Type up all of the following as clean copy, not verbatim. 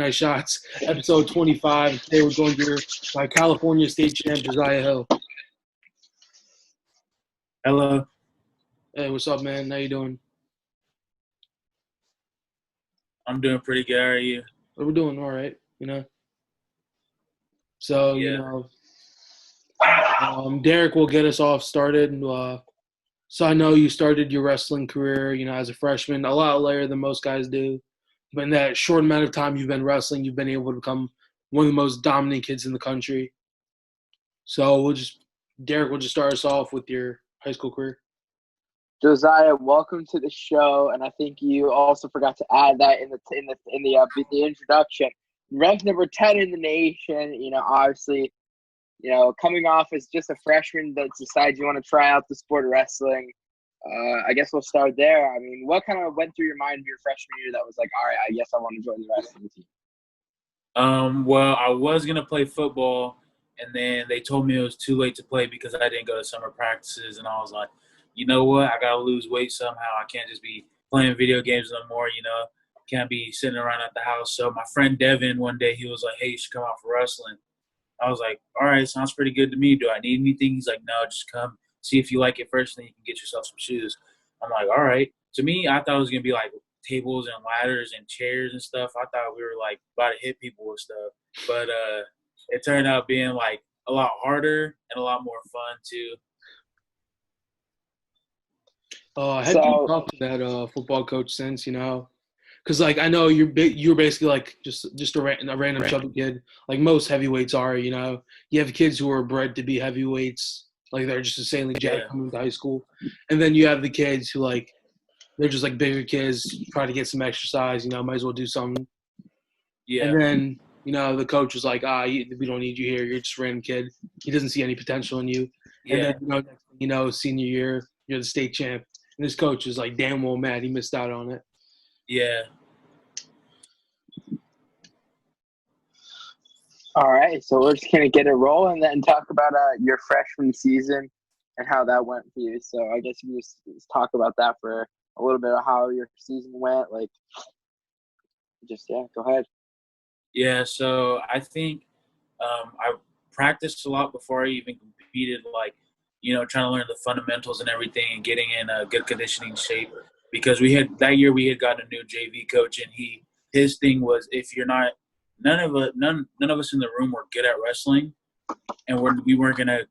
Nice Shots, episode 25. Today we're joined here by California State Champ Josiah Hill. Hello. Hey, what's up, man? How you doing? I'm doing pretty good. How are you? We're doing all right, So, Yeah. Derek will get us off started. So I know you started your wrestling career, as a freshman, a lot later than most guys do. But in that short amount of time you've been wrestling, you've been able to become one of the most dominant kids in the country. So Derek will just start us off with your high school career. Josiah, welcome to the show, and I think you also forgot to add that in the introduction. Ranked number 10 in the nation. Obviously, coming off as just a freshman that decides you want to try out the sport of wrestling. I guess we'll start there. I mean, what kind of went through your mind your freshman year that was like, all right, I guess I want to join the wrestling team? Well, I was gonna play football, and then they told me it was too late to play because I didn't go to summer practices, and I was like, you know what? I gotta lose weight somehow. I can't just be playing video games no more. Can't be sitting around at the house. So my friend Devin one day he was like, hey, you should come out for wrestling. I was like, all right, sounds pretty good to me. Do I need anything? He's like, no, just come see if you like it first, then you can get yourself some shoes. I'm like, all right. To me, I thought it was gonna be like tables and ladders and chairs and stuff. I thought we were like about to hit people with stuff, but it turned out being like a lot harder and a lot more fun too. Have you talked to that football coach since, Because, I know you're basically, just a random chubby kid, like most heavyweights are, You have kids who are bred to be heavyweights, like they're just insanely jacked coming into high school. And then you have the kids who, they're just, bigger kids, trying to get some exercise, might as well do something. Yeah. And then, the coach was like, we don't need you here. You're just a random kid. He doesn't see any potential in you. Yeah. And then, senior year, you're the state champ. And this coach is damn well mad he missed out on it. Yeah. All right, so we're just going to get it rolling and then talk about your freshman season and how that went for you. So I guess you can just talk about that for a little bit of how your season went. Go ahead. Yeah, so I think I practiced a lot before I even competed, trying to learn the fundamentals and everything and getting in a good conditioning shape. Because we had gotten a new JV coach, and his thing was if you're not none of us in the room were good at wrestling, and we weren't gonna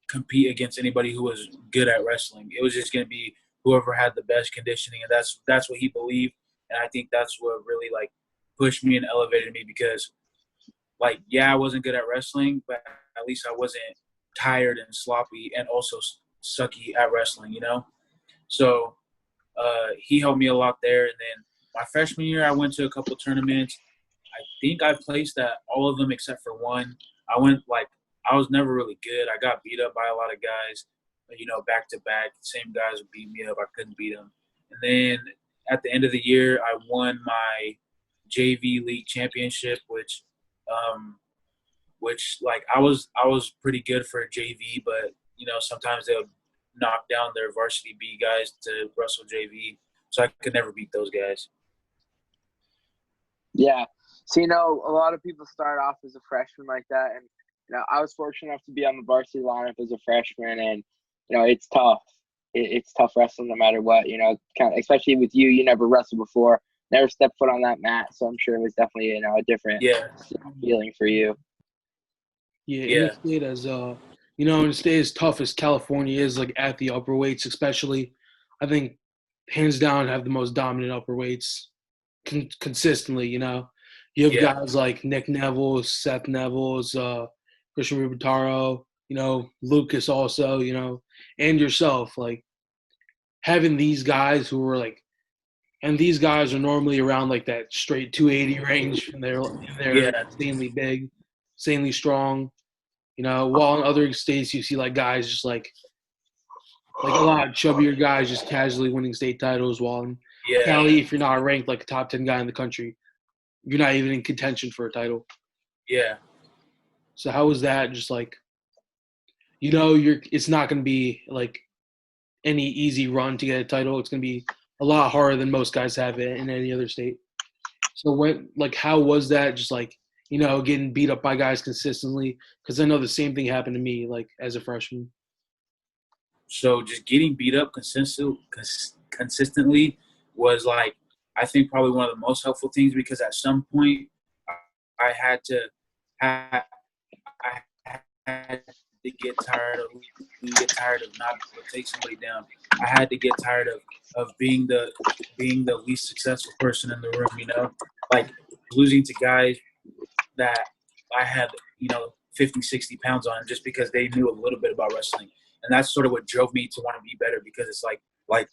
compete against anybody who was good at wrestling. It was just gonna be whoever had the best conditioning, and that's what he believed. And I think that's what really pushed me and elevated me because I wasn't good at wrestling, but at least I wasn't tired and sloppy and also sucky at wrestling, So he helped me a lot there. And then my freshman year, I went to a couple tournaments. I think I placed at all of them except for one. I was never really good. I got beat up by a lot of guys, back to back. Same guys would beat me up. I couldn't beat them. And then at the end of the year, I won my JV league championship, which I was pretty good for a JV, but sometimes they'll knock down their varsity B guys to wrestle JV, so I could never beat those guys. Yeah, so a lot of people start off as a freshman like that, and I was fortunate enough to be on the varsity lineup as a freshman, and it's tough. It's tough wrestling no matter what. Kind of, especially with you. You never wrestled before, never stepped foot on that mat, so I'm sure it was definitely a different feeling for you. Yeah. In a state in a state as tough as California is, at the upper weights especially, I think hands down have the most dominant upper weights consistently. You have guys like Nick Neville, Seth Neville, Christian Rubitaro, Lucas also, and yourself. Having these guys who were and these guys are normally around that straight 280 range, and they're insanely big, insanely strong. While in other states you see guys just a lot of chubbier guys just casually winning state titles. While in Cali, if you're not ranked a top 10 guy in the country, you're not even in contention for a title. Yeah. So how was that? Just it's not going to be any easy run to get a title. It's going to be a lot harder than most guys have it in any other state. So how was that? Just like, getting beat up by guys consistently? Because I know the same thing happened to me, like as a freshman. So just getting beat up consistently was like, I think probably one of the most helpful things, because at some point I had to have, I had to get tired of not being able to take somebody down. I had to get tired of being the least successful person in the room, like losing to guys that I had, 50, 60 pounds on, just because they knew a little bit about wrestling. And that's sort of what drove me to want to be better, because it's like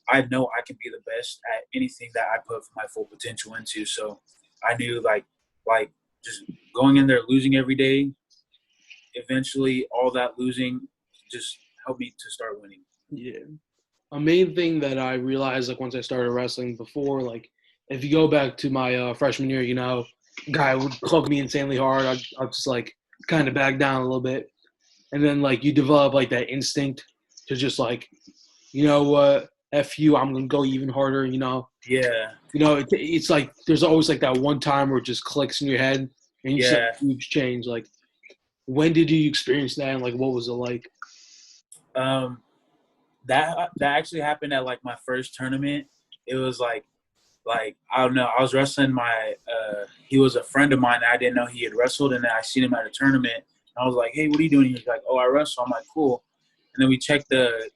I know I can be the best at anything that I put my full potential into. So I knew like just going in there losing every day, eventually all that losing just helped me to start winning. Yeah. A main thing that I realized, like, once I started wrestling before, like, if you go back to my freshman year, guy would club me insanely hard. I'd just, like, kind of back down a little bit. And then, like, you develop, like, that instinct to just, like, you know what, F you, I'm going to go even harder, Yeah. It's like there's always, like, that one time where it just clicks in your head and you see a huge change. Like, when did you experience that, and, like, what was it like? That actually happened at like my first tournament. It was like I don't know. I was wrestling he was a friend of mine. I didn't know he had wrestled, and then I seen him at a tournament. And I was like, "Hey, what are you doing?" He was like, "Oh, I wrestle." I'm like, "Cool." And then we checked the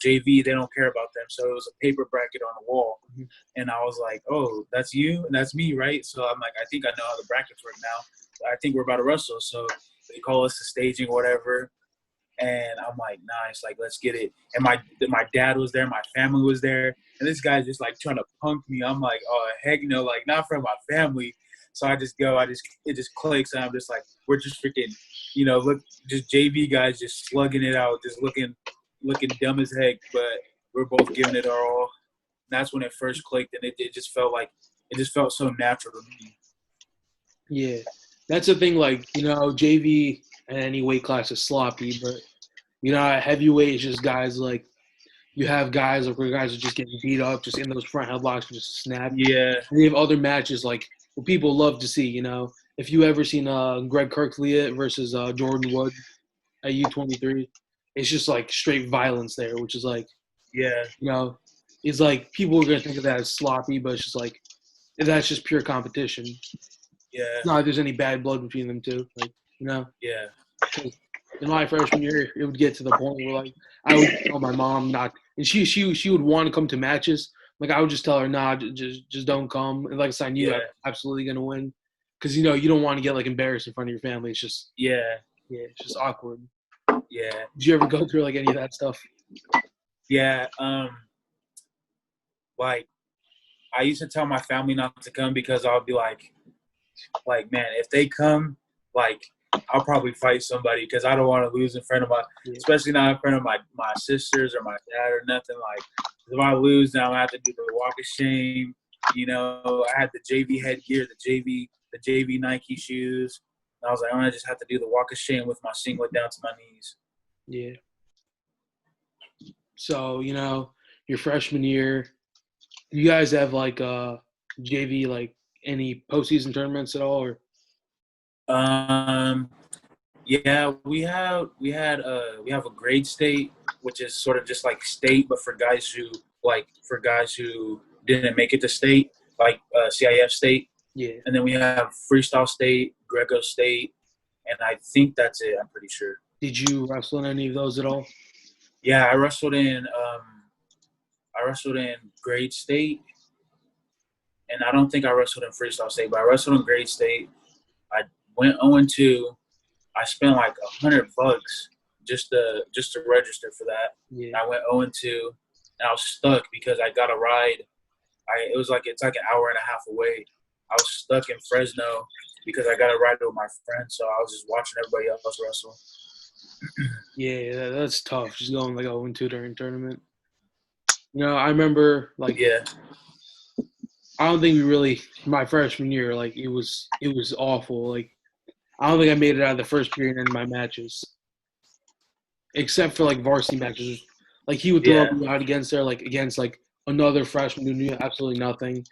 JV. They don't care about them, so it was a paper bracket on the wall. Mm-hmm. And I was like, "Oh, that's you and that's me, right?" So I'm like, "I think I know how the brackets work now. I think we're about to wrestle." So they call us to staging, whatever. And I'm like, nice, like, let's get it. And my dad was there, my family was there, and this guy's just like trying to punk me. I'm like, oh heck no, like not from my family. So I just go, it just clicks, and I'm just like, we're just freaking, look, just JV guys just slugging it out, just looking dumb as heck, but we're both giving it our all. And that's when it first clicked, and it just felt so natural to me. Yeah, that's the thing. Like, JV and any weight class is sloppy, but heavyweight is just guys like you have guys like where guys are just getting beat up, just in those front headlocks, just snap. Yeah. And you have other matches like what people love to see. If you ever seen Greg Kirkliet versus Jordan Wood at U23, it's just like straight violence there, which is like, it's like people are gonna think of that as sloppy, but it's just like that's just pure competition. Yeah. Not like there's any bad blood between them two, like Yeah. In my freshman year, it would get to the point where, like, I would tell my mom not, and she would want to come to matches. Like, I would just tell her, nah, just don't come. And like I said, I knew I was absolutely gonna win, because you don't want to get like embarrassed in front of your family. It's just it's just awkward. Yeah. Did you ever go through like any of that stuff? Yeah. Like, I used to tell my family not to come, because I'll be like, man, if they come, like, I'll probably fight somebody, because I don't want to lose in front of especially not in front of my sisters or my dad or nothing. Like, if I lose, then I have to do the walk of shame. I had the JV headgear, the JV Nike shoes. And I was like, I just have to do the walk of shame with my singlet down to my knees. Yeah. So, your freshman year, you guys have like JV, like any postseason tournaments at all, or? Yeah, we had a grade state, which is sort of just like state, but for guys who didn't make it to state, like CIF state. Yeah. And then we have freestyle state, Greco state, and I think that's it. I'm pretty sure. Did you wrestle in any of those at all? Yeah, I wrestled in grade state, and I don't think I wrestled in freestyle state, but I wrestled in grade state. I went 0-2. I spent like $100 just to register for that. Yeah. I went 0-2, and I was stuck because I got a ride. It's like an hour and a half away. I was stuck in Fresno because I got a ride with my friend, so I was just watching everybody else wrestle. Yeah, that's tough. Just going like 0-2 during a tournament. I remember like I don't think we really my freshman year, like it was awful. Like I don't think I made it out of the first period in my matches, except for like varsity matches. Like he would throw me out against like another freshman who knew absolutely nothing,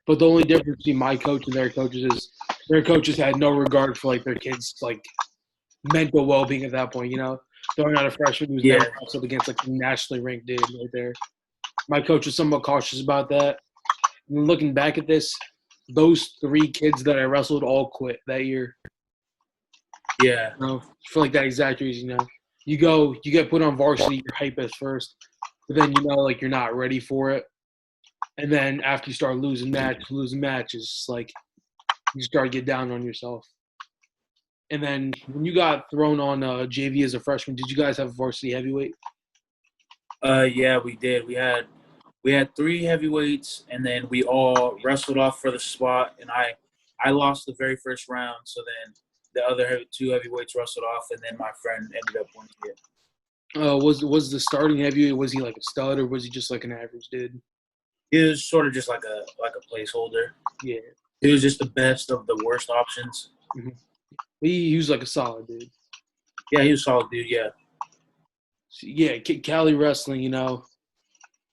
But the only difference between my coach and their coaches is their coaches had no regard for like their kids' like mental well-being at that point. Throwing out a freshman who's never wrestled against like a nationally ranked dude right there. My coach was somewhat cautious about that. And looking back at this, those 3 kids that I wrestled all quit that year. Yeah. For like that exact reason. You get put on varsity, you're hype at first, but then like you're not ready for it. And then after you start losing matches, like you start to get down on yourself. And then when you got thrown on JV as a freshman, did you guys have varsity heavyweight? Yeah, we did. We had 3 heavyweights, and then we all wrestled off for the spot. And I lost the very first round, so then the other 2 heavyweights wrestled off, and then my friend ended up winning it. Was the starting heavyweight, was he like a stud, or was he just like an average dude? He was sort of just like a placeholder. Yeah. He was just the best of the worst options. Mm-hmm. He was like a solid dude. Yeah, he was a solid dude, yeah. So, yeah, Cali wrestling,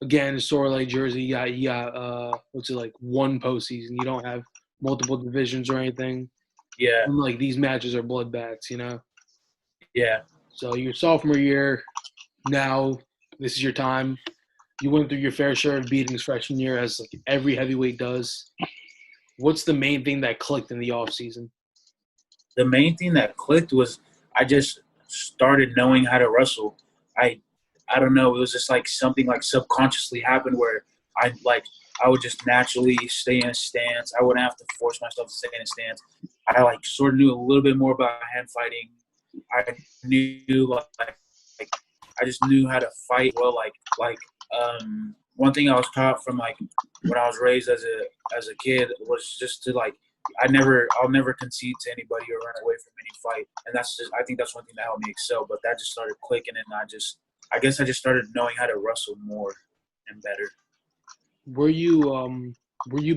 again, it's sort of like Jersey. You got what's it like, 1 postseason. You don't have multiple divisions or anything. Yeah. And like these matches are bloodbaths, Yeah. So your sophomore year, now this is your time. You went through your fair share of beatings freshman year, as like every heavyweight does. What's the main thing that clicked in the off season? The main thing that clicked was I just started knowing how to wrestle. I don't know. It was just like something like subconsciously happened where I would just naturally stay in a stance. I wouldn't have to force myself to stay in a stance. I like sort of knew a little bit more about hand fighting. I knew like I just knew how to fight well. One thing I was taught from like when I was raised as a kid was just to like I'll never concede to anybody or run away from any fight. And I think that's one thing that helped me excel. But that just started clicking, and I guess I just started knowing how to wrestle more and better. Were you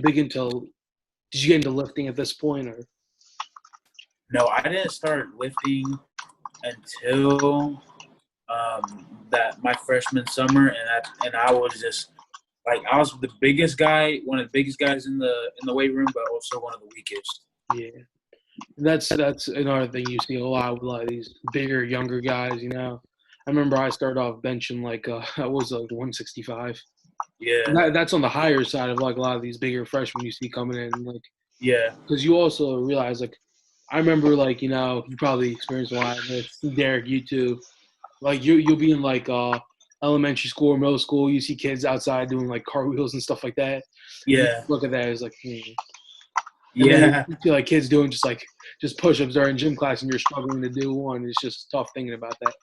big into? Did you get into lifting at this point, or? No, I didn't start lifting until that my freshman summer, and I was just like I was the biggest guy, one of the biggest guys in the weight room, but also one of the weakest. Yeah, that's another thing you see a lot with a lot of these bigger, younger guys. I remember I started off benching like I was like 165. Yeah, That's on the higher side of like a lot of these bigger freshmen you see coming in, like. Yeah. Because you also realize, like, I remember, like, you probably experienced a lot of this. Derek, you too. Like, you'll be in, like, elementary school or middle school. You see kids outside doing, like, cartwheels and stuff like that. Yeah. Look at that. It's like, Yeah. You see, like, kids doing just push-ups during gym class, and you're struggling to do one. It's just tough thinking about that.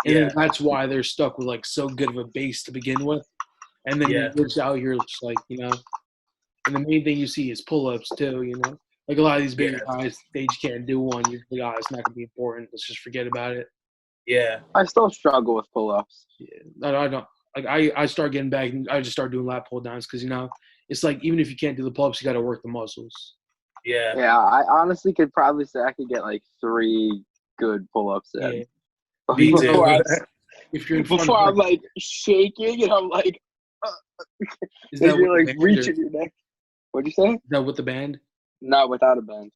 And then that's why they're stuck with, like, so good of a base to begin with. And then you're just out here just, like, and the main thing you see is pull-ups too, Like a lot of these bigger guys, they just can't do one. You're like, it's not going to be important. Let's just forget about it. Yeah. I still struggle with pull-ups. Yeah. I don't. Like I start getting back and I just start doing lat pull downs because it's like even if you can't do the pull-ups, you got to work the muscles. Yeah. Yeah, I honestly could probably say I could get like 3 good pull-ups in. Yeah. Before I'm like shaking and I'm like, is that you're like reaching your neck. What'd you say? Is that with the band? Not without a band.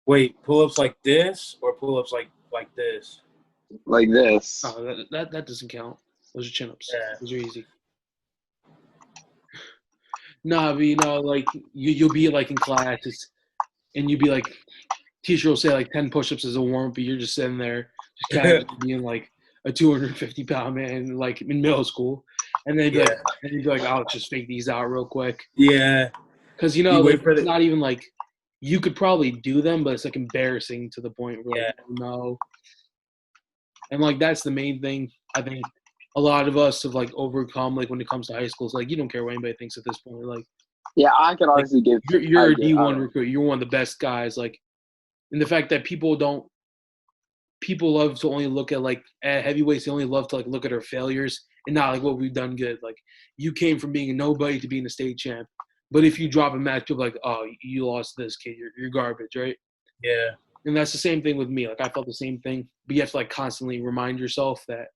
Wait, pull-ups like this or pull-ups like this? Like this. Oh, that doesn't count. Those are chin-ups. Yeah. Those are easy. Nah, but like you'll be like in classes, and you'll be like, teacher will say like 10 push-ups as a warm-up, but you're just sitting there, just kind of being like a 250-pound man, like in middle school, and then you'd be like, I'll just fake these out real quick. Yeah. Because it's not even like you could probably do them, but it's like embarrassing to the point where like, no. And like that's the main thing I think a lot of us have like overcome. Like when it comes to high school, it's like you don't care what anybody thinks at this point. Like, yeah, I can honestly give. You're a D1 recruit. You're one of the best guys. Like, and the fact that people love to only look at like at heavyweights. They only love to like look at our failures and not like what we've done good. Like you came from being a nobody to being a state champ. But if you drop a match, people are like, oh, you lost this kid. You're garbage, right? Yeah. And that's the same thing with me. Like I felt the same thing, but you have to like constantly remind yourself that,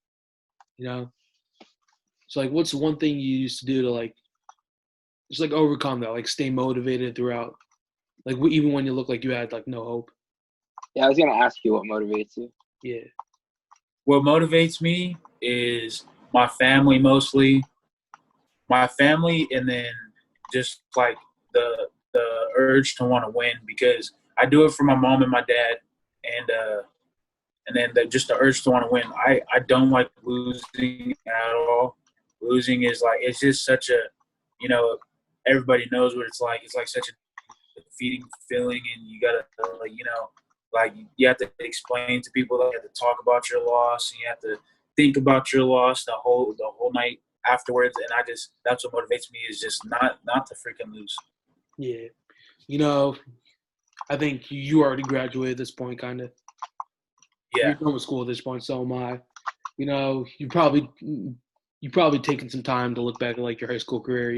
So like, what's one thing you used to do to like just like overcome that, like stay motivated throughout, like even when you look like you had like no hope. Yeah, I was gonna ask you what motivates you. Yeah. What motivates me is my family mostly. My family, and then just like the urge to want to win, because I do it for my mom and my dad, and then just the urge to want to win. I don't like losing at all. Losing is like, it's just such a, you know, everybody knows what it's like. It's like such a defeating feeling, and you gotta, like, like you have to explain to people, that you have to talk about your loss, and you have to think about your loss the whole night afterwards. And that's what motivates me, is just not to freaking lose. Yeah. I think you already graduated at this point, kind of. Yeah. You're done with school at this point, so am I. You probably taken some time to look back at like your high school career.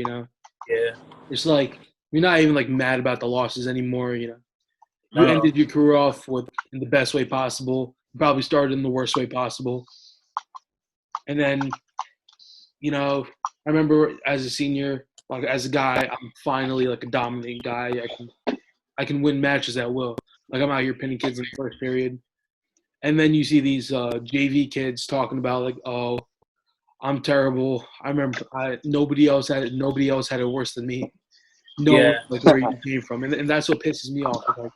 Yeah. It's like you're not even like mad about the losses anymore. You No. ended your career off in the best way possible. You probably started in the worst way possible, and then I remember as a senior, like as a guy, I'm finally like a dominating guy. I can win matches at will. Like I'm out here pinning kids in the first period. And then you see these JV kids talking about like, oh, I'm terrible. I remember nobody else had it worse than me. No Yeah. one like where you came from, and that's what pisses me off. Like,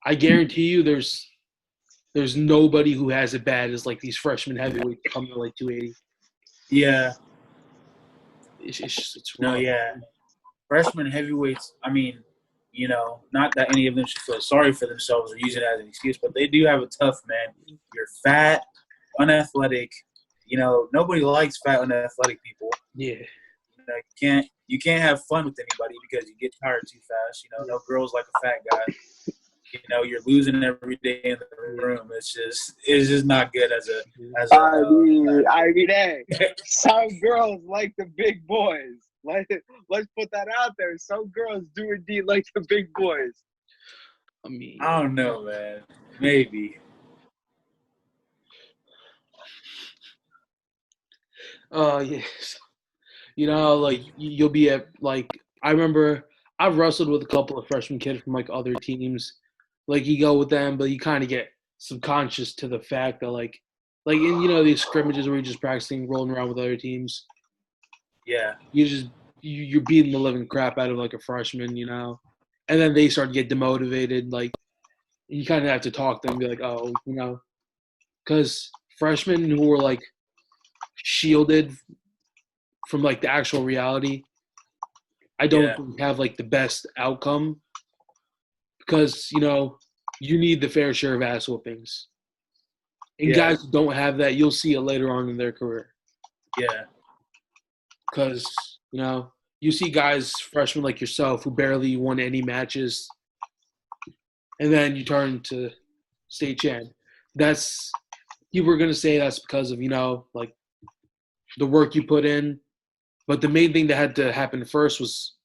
I guarantee you, there's nobody who has it bad as like these freshman heavyweights coming to like 280. Yeah. It's No. rough. Yeah. Freshman heavyweights, I mean, not that any of them should feel sorry for themselves or use it as an excuse, but they do have it tough, man. You're fat, unathletic. Nobody likes fat, unathletic people. Yeah. You can't have fun with anybody because you get tired too fast. No girls like a fat guy. You're losing every day in the room. It's just not good as a. I mean, hey, some girls like the big boys. Let's put that out there. Some girls do indeed like the big boys. I mean, I don't know, man. Maybe. Yes. Like you'll be at like I remember I've wrestled with a couple of freshman kids from like other teams. Like you go with them, but you kind of get subconscious to the fact that like in these scrimmages where you're just practicing rolling around with other teams. Yeah. You're beating the living crap out of like a freshman, and then they start to get demotivated. Like you kind of have to talk to them, and be like, oh, because freshmen who were like shielded from like the actual reality, I don't think have like the best outcome because you need the fair share of ass whoopings, and guys who don't have that, you'll see it later on in their career. Yeah. Because you see guys freshmen like yourself who barely won any matches, and then you turn to state champ. That's people are gonna say that's because of like the work you put in. But the main thing that had to happen first was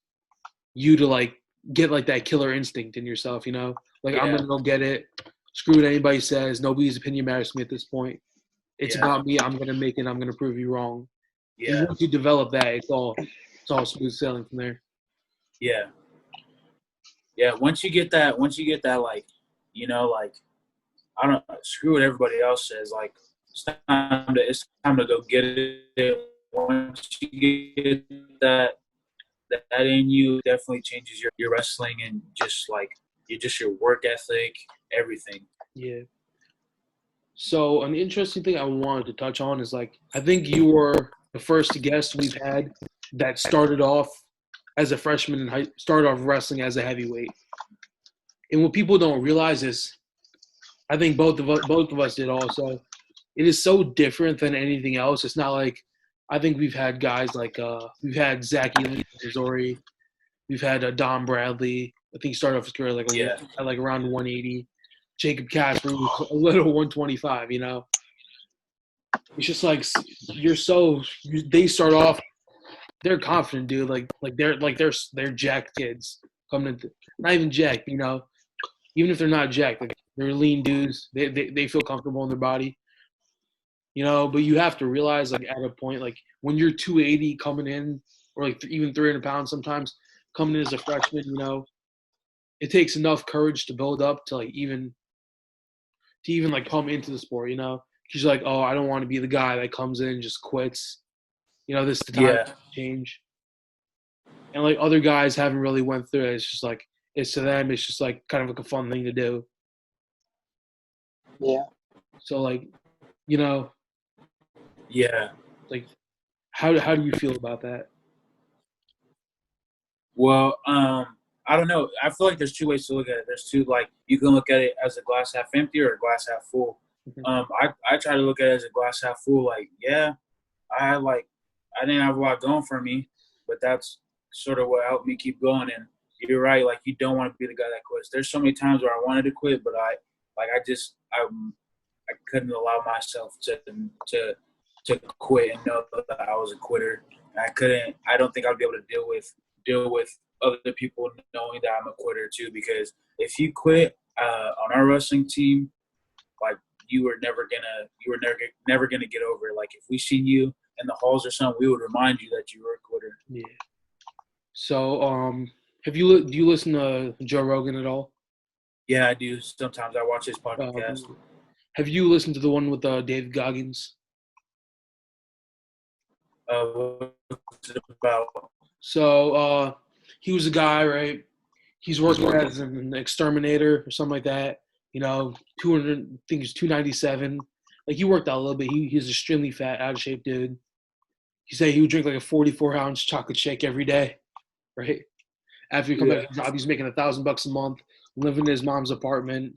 you to like get like that killer instinct in yourself, like I'm gonna go get it. Screw what anybody says. Nobody's opinion matters to me at this point. It's about me. I'm gonna make it. I'm gonna prove you wrong. Yeah. And once you develop that, it's all smooth sailing from there. Yeah. Yeah. Once you get that, like, like, I don't screw what everybody else says. Like, it's time to go get it. Once you get that in you, it definitely changes your wrestling and just like your work ethic, everything. Yeah. So an interesting thing I wanted to touch on is like I think you were the first guest we've had that started off as a freshman and started off wrestling as a heavyweight. And what people don't realize is, I think both of us did also. It is so different than anything else. It's not like I think we've had guys like we've had Zach Ely, Missouri, we've had Don Bradley. I think he started off his career like at like around 180. Jacob Casper, a little 125. It's just like they start off. They're confident, dude. They're jacked kids coming into, not even jacked, even if they're not jacked, like they're lean dudes. They feel comfortable in their body, But you have to realize, like at a point, like when you're 280 coming in, or like even 300 pounds sometimes, coming in as a freshman, it takes enough courage to build up to even like come into the sport, She's like, oh, I don't want to be the guy that comes in and just quits. This is the time to change. And like other guys haven't really went through it. It's just like it's to them. It's just like kind of like a fun thing to do. Yeah. So like, Yeah. like how do you feel about that? Well, I don't know. I feel like there's two ways to look at it. There's two, like, you can look at it as a glass half empty or a glass half full. Mm-hmm. I try to look at it as a glass half full. Like, yeah, I didn't have a lot going for me, but that's sort of what helped me keep going. And you're right. Like, you don't want to be the guy that quits. There's so many times where I wanted to quit, but I couldn't allow myself to quit and know that I was a quitter. I don't think I'd be able to deal with other people knowing that I'm a quitter too, because if you quit on our wrestling team, like, you were never gonna get over it. Like, if we seen you in the halls or something, we would remind you that you were a quitter. Yeah. So, do you listen to Joe Rogan at all? Yeah, I do. Sometimes I watch his podcast. Have you listened to the one with David Goggins? What's it about? So, he was a guy, right? He's working as an exterminator or something like that. 200, I think he's 297. Like, he worked out a little bit. He's extremely fat, out of shape dude. He said he would drink like a 44-ounce chocolate shake every day, right? After he come back from his job, he's making $1,000 a month, living in his mom's apartment.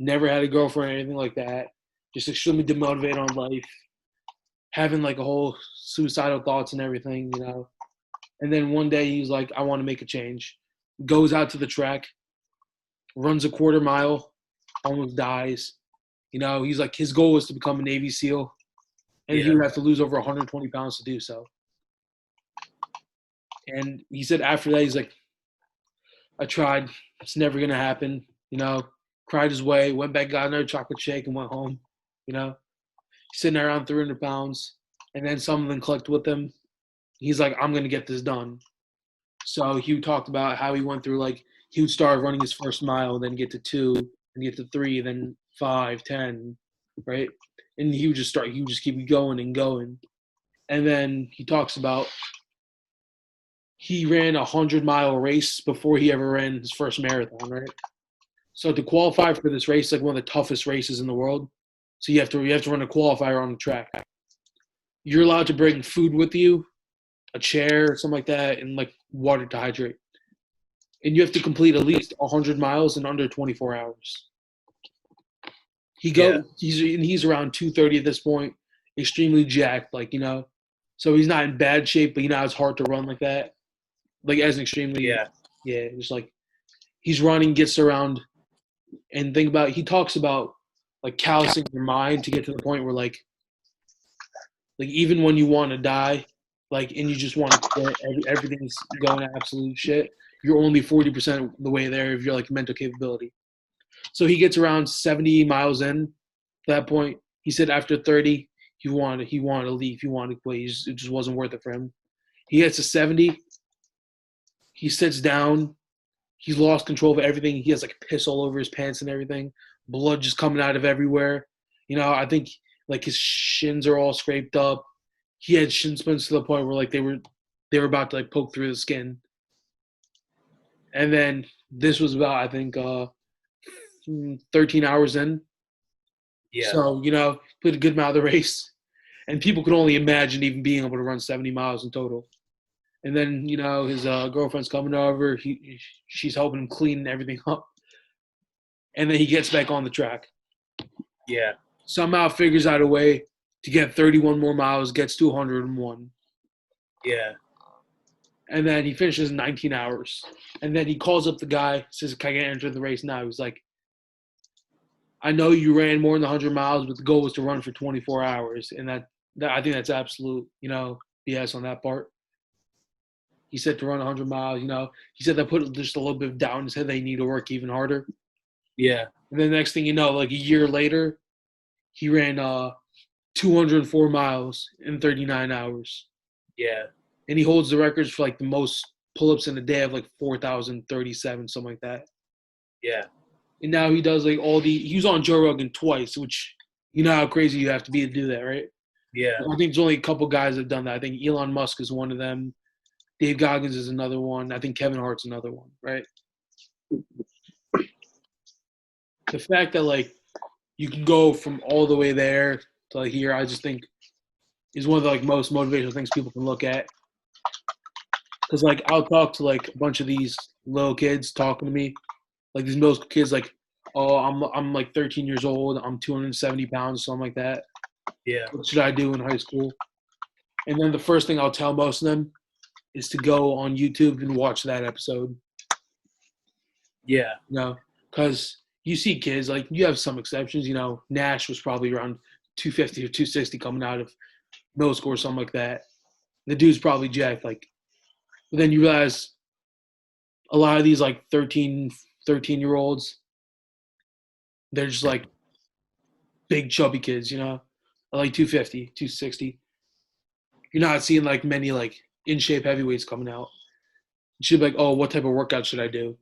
Never had a girlfriend or anything like that. Just extremely demotivated on life, having like a whole suicidal thoughts and everything. And then one day he's like, I want to make a change. Goes out to the track, runs a quarter mile, almost dies. He's like, his goal was to become a Navy SEAL, and he would have to lose over 120 pounds to do so. And he said after that, he's like, I tried. It's never going to happen. Cried his way, went back, got another chocolate shake, and went home. He's sitting there around 300 pounds, and then something clicked with him. He's like, I'm going to get this done. So he talked about how he went through, like, he would start running his first mile, then get to 2, and get to 3, then 5, 10, right? And he would just keep going and going. And then he talks about he ran a 100-mile race before he ever ran his first marathon, right? So to qualify for this race, like one of the toughest races in the world, so you have to run a qualifier on the track. You're allowed to bring food with you, a chair, something like that, and like water to hydrate. And you have to complete at least 100 miles in under 24 hours. He's around 230 at this point, extremely jacked, so he's not in bad shape, but it's hard to run like that. Like, as an extremely, just like he's running, gets around, and he talks about like callousing your mind to get to the point where like even when you want to die, like, and you just want to quit, everything's going to absolute shit. You're only 40% the way there of your like mental capability. So he gets around 70 miles in. At that point, he said after 30, he wanted to leave. He wanted to quit. It just wasn't worth it for him. He gets to 70. He sits down. He's lost control of everything. He has like piss all over his pants and everything. Blood just coming out of everywhere. I think like his shins are all scraped up. He had shin splints to the point where like they were about to like poke through the skin. And then this was about, I think, 13 hours in. Yeah. So, played a good amount of the race. And people could only imagine even being able to run 70 miles in total. And then, his girlfriend's coming over. She's helping him clean everything up. And then he gets back on the track. Yeah. Somehow figures out a way to get 31 more miles, gets to 101. Yeah. And then he finishes in 19 hours. And then he calls up the guy, says, can I enter the race now? He's like, I know you ran more than 100 miles, but the goal was to run for 24 hours. And that I think that's absolute, BS on that part. He said to run 100 miles, he said that put just a little bit of doubt in his head they need to work even harder. Yeah. And then the next thing you know, like a year later, he ran 204 miles in 39 hours. Yeah. and he holds the records for like the most pull-ups in a day of like 4,037, something like that. Yeah. And now he does like he was on Joe Rogan twice, which you know how crazy you have to be to do that, right? Yeah. I think there's only a couple guys that have done that. I think Elon Musk is one of them. Dave Goggins is another one. I think Kevin Hart's another one, right? The fact that like you can go from all the way there to like here, I just think is one of the like most motivational things people can look at. Because like I'll talk to like a bunch of these little kids talking to me, like these middle school kids, like, oh, I'm like 13 years old, I'm 270 pounds, something like that. Yeah. What should I do in high school? And then the first thing I'll tell most of them is to go on YouTube and watch that episode. Yeah. You know, because you see kids, like you have some exceptions, you know, Nash was probably around 250 or 260 coming out of middle school or something like that. The dude's probably jacked, like, but then you realize a lot of these like 13-year-olds, they're just like big chubby kids, you know, like 250, 260. You're not seeing like many like in shape heavyweights coming out. You should be like, oh, what type of workout should I do?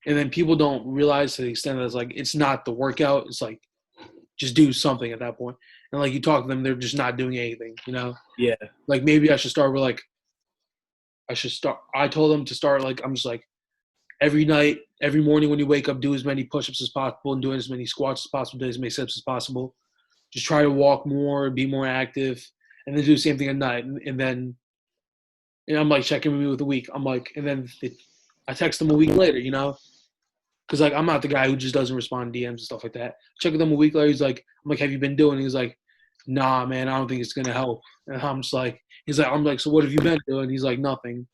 And then people don't realize to the extent that it's like it's not the workout. It's like just do something at that point. And like you talk to them, they're just not doing anything, you know? Yeah. Like maybe I should start with like I told them to start like I'm just like every night, every morning when you wake up, do as many push-ups as possible and do as many squats as possible, do as many sit-ups as possible. Just try to walk more, be more active, and then do the same thing at night. And then I'm like checking me with a week. I'm like, and then I text them a week later, you know? Because like I'm not the guy who just doesn't respond to DMs and stuff like that. Check with them a week later. I'm like, have you been doing? He's like, nah, man, I don't think it's gonna help. And I'm just like, I'm like, so what have you been doing? He's like, nothing.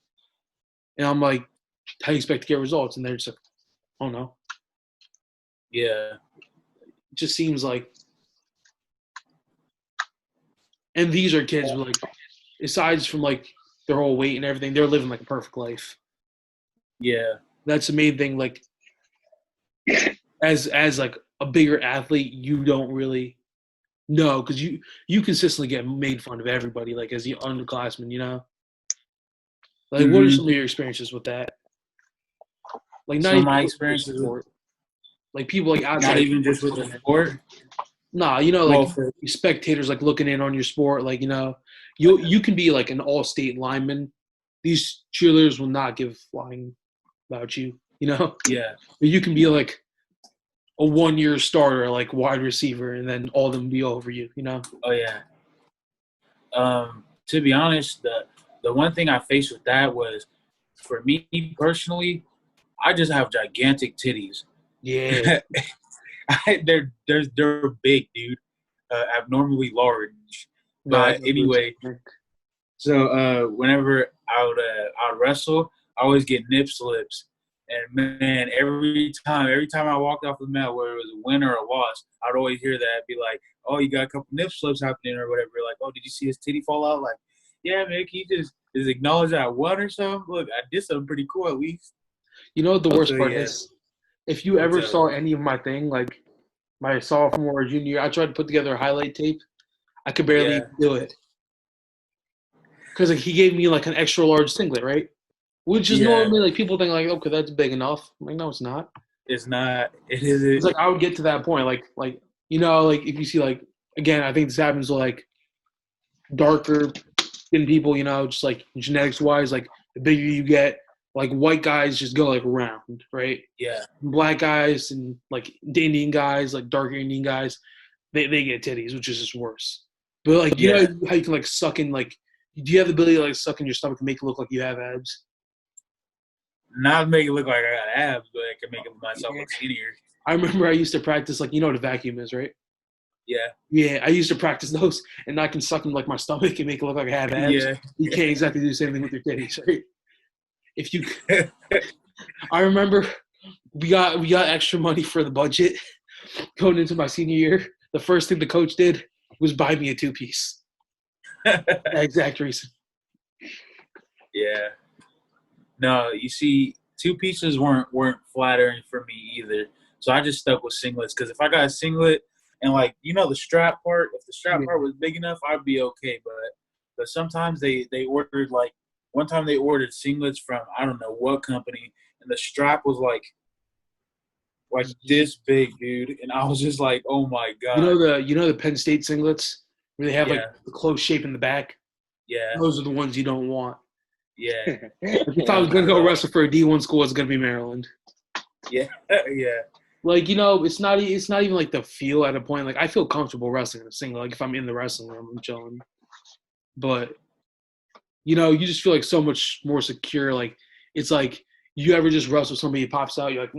And I'm like, how do you expect to get results? And they're just like, oh no. Yeah. It just seems like, and these are kids with like, aside from like their whole weight and everything, they're living like a perfect life. Yeah. That's the main thing. Like, as like a bigger athlete, you don't really know because you consistently get made fun of everybody. Like as the underclassmen, you know. Like, what are some of your experiences with that? Like, not even my experiences with like people like outside. Not even just with the sport. Nah, you know, like spectators like looking in on your sport. Like, you know, you can be like an all-state lineman. These cheerleaders will not give a flying about you. You know. Yeah. But you can be like a 1-year starter, like wide receiver, and then all of them be over you. You know. Oh yeah. To be honest, the one thing I faced with that was, for me personally, I just have gigantic titties. Yeah. They're big, dude. Abnormally large. But anyway, so whenever I would wrestle, I always get nip slips. And man, every time I walked off the mat, whether it was a win or a loss, I'd always hear that, be like, "Oh, you got a couple nip slips happening or whatever." Like, "Oh, did you see his titty fall out?" Like, "Yeah, man, can you just acknowledge that I won or something? Look, I did something pretty cool at least." You know what the worst part is? If you ever saw any of my thing, like my sophomore or junior year, I tried to put together a highlight tape. I could barely do it. Because like, he gave me like an extra large singlet, right? Which is normally like people think like, okay, that's big enough. I'm like, no, it's not. It's not. It isn't. It's like I would get to that point, like you know, like if you see like again, I think this happens to like darker skinned people, you know, just like genetics wise, like the bigger you get, like white guys just go like round, right? Yeah. Black guys and like the Indian guys, like darker Indian guys, they get titties, which is just worse. But like you know how you can like suck in like, do you have the ability to like suck in your stomach and make it look like you have abs? Not make it look like I got abs, but I can make myself look skinnier. I remember I used to practice, like, you know what a vacuum is, right? Yeah. Yeah, I used to practice those, and I can suck in like my stomach and make it look like I have abs. Yeah. You can't exactly do the same thing with your titties, right? If you, I remember we got extra money for the budget going into my senior year. The first thing the coach did was buy me a 2-piece. That exact reason. Yeah. No, you see, 2 pieces weren't flattering for me either. So I just stuck with singlets, because if I got a singlet and like, you know, the strap part, if the strap part was big enough, I'd be okay. But sometimes they ordered like one time they ordered singlets from I don't know what company, and the strap was like this big, dude, and I was just like, oh my god. You know the Penn State singlets where they have like the close shape in the back. Yeah, those are the ones you don't want. Yeah. If I was gonna go wrestle for a D1 school, it's gonna be Maryland. Yeah, yeah. Like, it's not even like the feel at a point. Like, I feel comfortable wrestling in a singlet. Like, if I'm in the wrestling room, I'm chilling. But you just feel like so much more secure. Like, it's like you ever just wrestle somebody pops out, you're like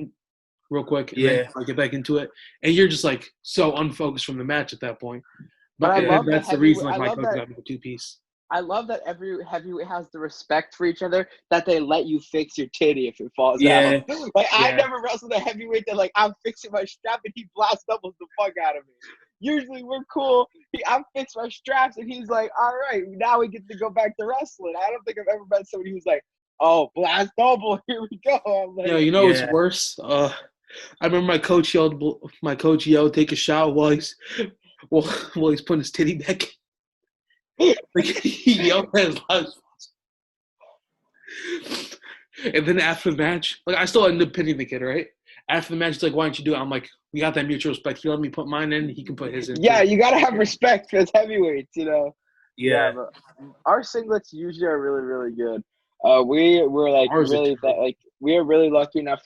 real quick, and then like, get back into it, and you're just like so unfocused from the match at that point. But I love that's the reason like my coach got me the 2-piece. I love that every heavyweight has the respect for each other that they let you fix your titty if it falls out. Like, I never wrestled a heavyweight that, like, I'm fixing my strap and he blast doubles the fuck out of me. Usually we're cool. I'm fixing my straps and he's like, all right, now we get to go back to wrestling. I don't think I've ever met somebody who's like, oh, blast double, here we go. I'm like, what's worse? I remember my coach yelled, take a shot while he's putting his titty back. Like, he yelled as loud as possible. And then after the match, like, I still ended up pinning the kid, right? After the match, he's like, why don't you do it? I'm like, we got that mutual respect. He let me put mine in. He can put his in. Yeah, you got to have respect for his heavyweights, Yeah. But our singlets usually are really, really good. We're like we are really lucky enough.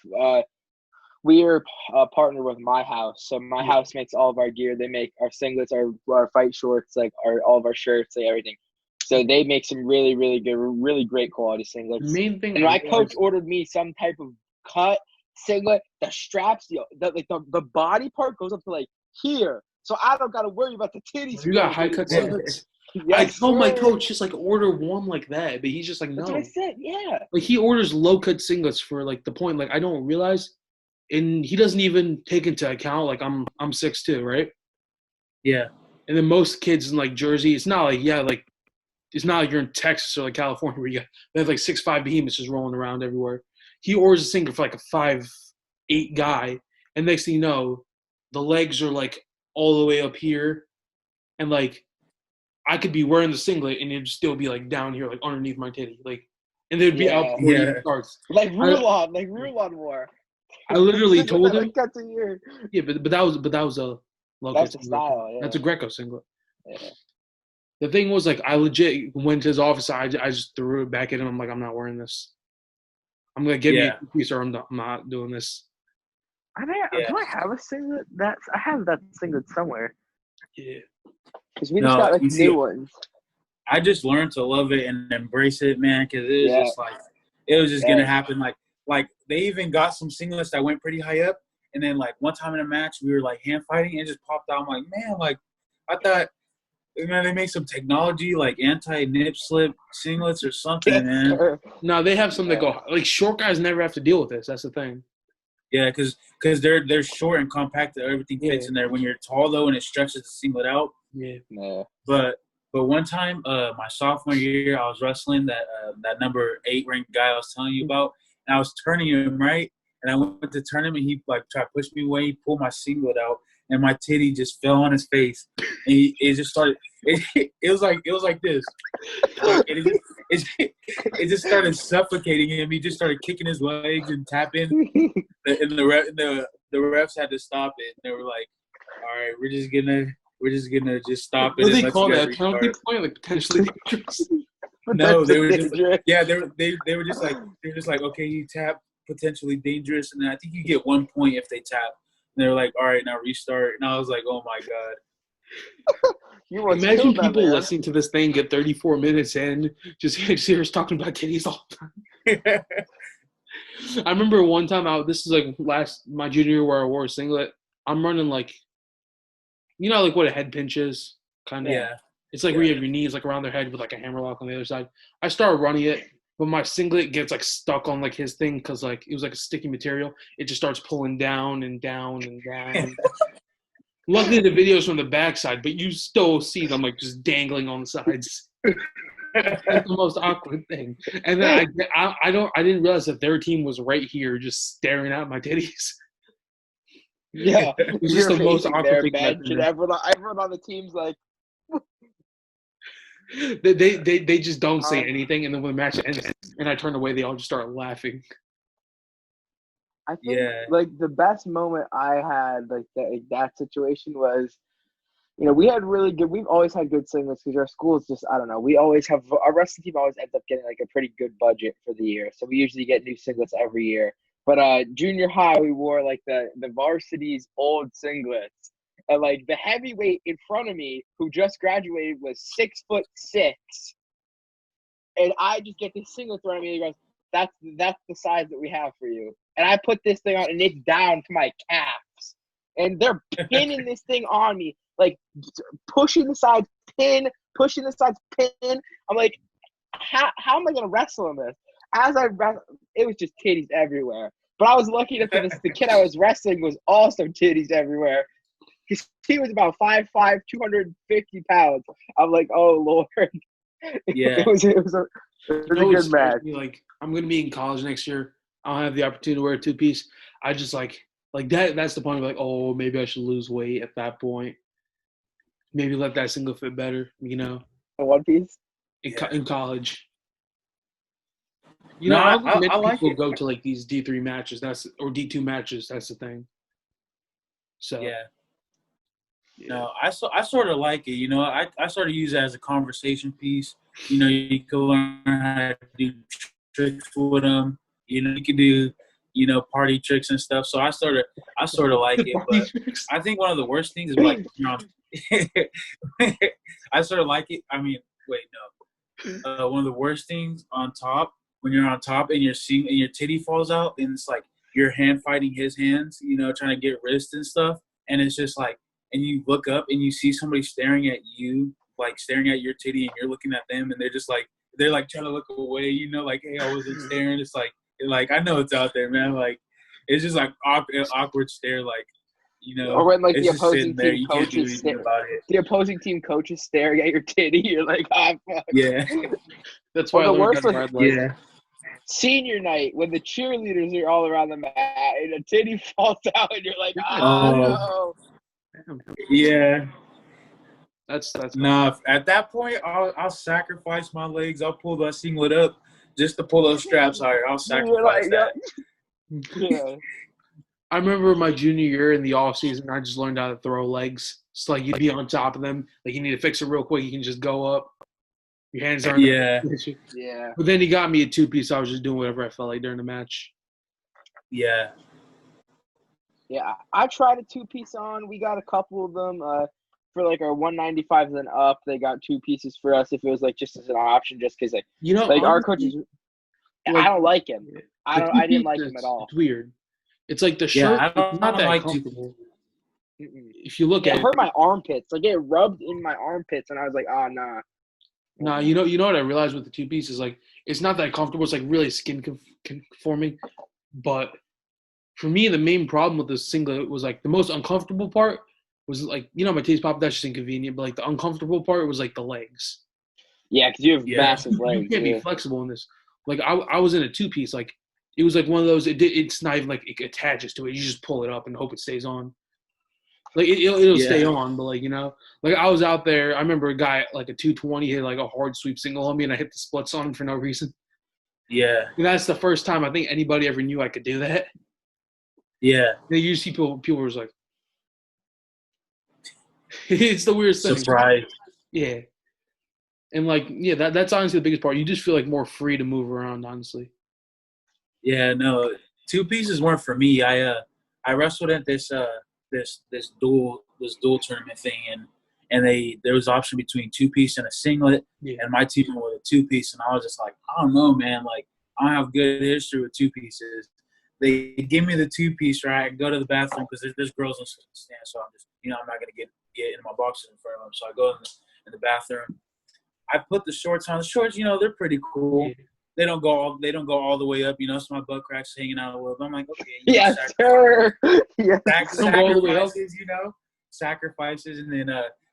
We are partnered with My House, so My House makes all of our gear. They make our singlets, our fight shorts, like all of our shirts, like everything. So they make some really, really good, really great quality singlets. The main thing, and my coach ordered me some type of cut singlet. The straps, the body part goes up to like here, so I don't got to worry about the titties. You got high cut singlets. I told my coach just like order one like that, but he's just like, no. That's what I said. Yeah. Like, he orders low cut singlets for like the point. Like, I don't realize. And he doesn't even take into account, like, I'm 6'2", right? Yeah. And then most kids in, like, Jersey, it's not like it's not like you're in Texas or, like, California where they have, like, 6'5" behemoths just rolling around everywhere. He orders a singlet for, like, a 5'8" guy. And next thing you know, the legs are, like, all the way up here. And, like, I could be wearing the singlet and it'd still be, like, down here, like, underneath my titty. Like, and they'd be out before it even starts. Like Rulon wore. I literally told him. Like, a year. Yeah, but that was a local singlet. Style, yeah. That's a Greco singlet. Yeah. The thing was, like, I legit went to his office. I just threw it back at him. I'm like, I'm not wearing this. I'm gonna give me a piece, or I'm not doing this. Do I have a singlet? I have that singlet somewhere. Yeah. Because we just got like new ones. I just learned to love it and embrace it, man. Because it was just like it was just gonna happen. Like they even got some singlets that went pretty high up, and then like one time in a match we were like hand fighting and it just popped out. I'm like, man, like I thought, man, they make some technology like anti-nip slip singlets or something, man. No, they have some that go like short guys never have to deal with this. That's the thing. Yeah, because they're short and compact. Everything fits in there. When you're tall though, and it stretches the singlet out. Yeah. But one time, my sophomore year, I was wrestling that number 8 ranked guy I was telling you about. And I was turning him right, and I went to turn him, and he like tried to push me away. He pulled my singlet out, and my titty just fell on his face. And it just started. It was like this. It just started suffocating him. He just started kicking his legs and tapping. And the refs had to stop it. And they were like, "All right, we're just gonna just stop it." What do they call that? Penalty point, like potentially dangerous. No, they were just they were just like okay, you tap potentially dangerous, and then I think you get 1 point if they tap. And they were like, all right, now restart. And I was like, oh my god. Imagine people listening to this thing get 34 minutes in, just hear us talking about titties all the time. I remember one time this is like my junior year where I wore a singlet. I'm running like, like what a head pinch is, kind of. Yeah. It's like where you have your knees like around their head with like a hammerlock on the other side. I started running it, but my singlet gets like stuck on like his thing because like it was like a sticky material. It just starts pulling down and down and down. Luckily the video's from the backside, but you still see them like just dangling on the sides. That's the most awkward thing. And then I didn't realize that their team was right here just staring at my titties. Yeah. It was just the most awkward thing. And everyone on the team's like, They just don't say anything, and then when the match ends and I turn away, they all just start laughing. I think like the best moment I had like that situation was, we had really good. We've always had good singlets because our school is just, I don't know. We always have our wrestling team always ends up getting like a pretty good budget for the year, so we usually get new singlets every year. But junior high, we wore like the varsity's old singlets, and like the heavyweight in front of me who just graduated was 6'6", and I just get this singlet thrown at me. And he goes, "That's the size that we have for you." And I put this thing on, and it's down to my calves, and they're pinning this thing on me, like pushing the sides, pushing the sides, pin. I'm like, how am I gonna wrestle in this? As I wrestle, it was just titties everywhere. But I was lucky enough that the kid I was wrestling was also titties everywhere. He was about 5'5", 250 pounds. I'm like, oh Lord. Yeah. It was a good match. Like, I'm gonna be in college next year. I'll have the opportunity to wear a two-piece. I just like that. That's the point of like, oh, maybe I should lose weight at that point. Maybe let that single fit better, A one piece in college. I like people it. go to like these D3 matches. Or D2 matches. That's the thing. So yeah. No, I sort of like it. I sort of use it as a conversation piece. You can learn how to do tricks with them. You can do party tricks and stuff. So I sort of like it. But I think one of the worst things is like I sort of like it. I mean, wait, no. One of the worst things on top, when you're on top and and your titty falls out, and it's like your hand fighting his hands, trying to get wrist and stuff, and it's just like, and you look up and you see somebody staring at you, like staring at your titty, and you're looking at them, and they're just like, trying to look away, like, hey, I wasn't staring. It's like I know it's out there, man. Like, it's just like awkward stare, like, or when like the opposing team coach is staring at your titty, you're like, ah, fuck. Yeah. That's why the worst was yeah. Senior night when the cheerleaders are all around the mat and a titty falls out and you're like, no. Yeah. That's nah. At that point, I'll sacrifice my legs. I'll pull that singlet up just to pull those straps higher. I'll sacrifice that. Yeah. I remember my junior year in the off season, I just learned how to throw legs. It's like you'd be on top of them. Like you need to fix it real quick. You can just go up. Your hands aren't. Yeah. But then he got me a two-piece. I was just doing whatever I felt like during the match. Yeah. Yeah, I tried a two-piece on. We got a couple of them for like our 195s and up. They got two pieces for us if it was like just as an option, just because like honestly, our coaches. I don't like him. I didn't like him at all. It's weird. It's like the shirt. It's not that comfortable. If you look at it, hurt my armpits. Like it rubbed in my armpits, and I was like, oh nah. Nah, you know what I realized with the two piece is like it's not that comfortable. It's like really skin conforming. But for me, the main problem with the singlet was like the most uncomfortable part was like my taste pop. That's just inconvenient. But like the uncomfortable part was like the legs. Yeah, because you have massive legs. You can't be flexible in this. Like I was in a two piece. Like it was like one of those. It's not even like it attaches to it. You just pull it up and hope it stays on. Like it'll stay on, but like like I was out there. I remember a guy like a 220 hit like a hard sweep single on me, and I hit the splits on him for no reason. Yeah, and that's the first time I think anybody ever knew I could do that. Yeah, you see people were just like, it's the weirdest thing. Surprise. Yeah, and like that's honestly the biggest part. You just feel like more free to move around, honestly. Yeah, no, two pieces weren't for me. I wrestled at this dual tournament thing, and there was an option between two piece and a singlet, and my team went with a two piece, and I was just like, I don't know, man, like I don't have good history with two pieces. They give me the two piece, right? I go to the bathroom because there's girls in the stand, so I'm just I'm not gonna get in my boxes in front of them, so I go in the bathroom. I put the shorts on. The shorts, they're pretty cool. They don't go all the way up, so my butt cracks hanging out a little bit. I'm like, okay, yes, sir. Yeah, sacrifices, and then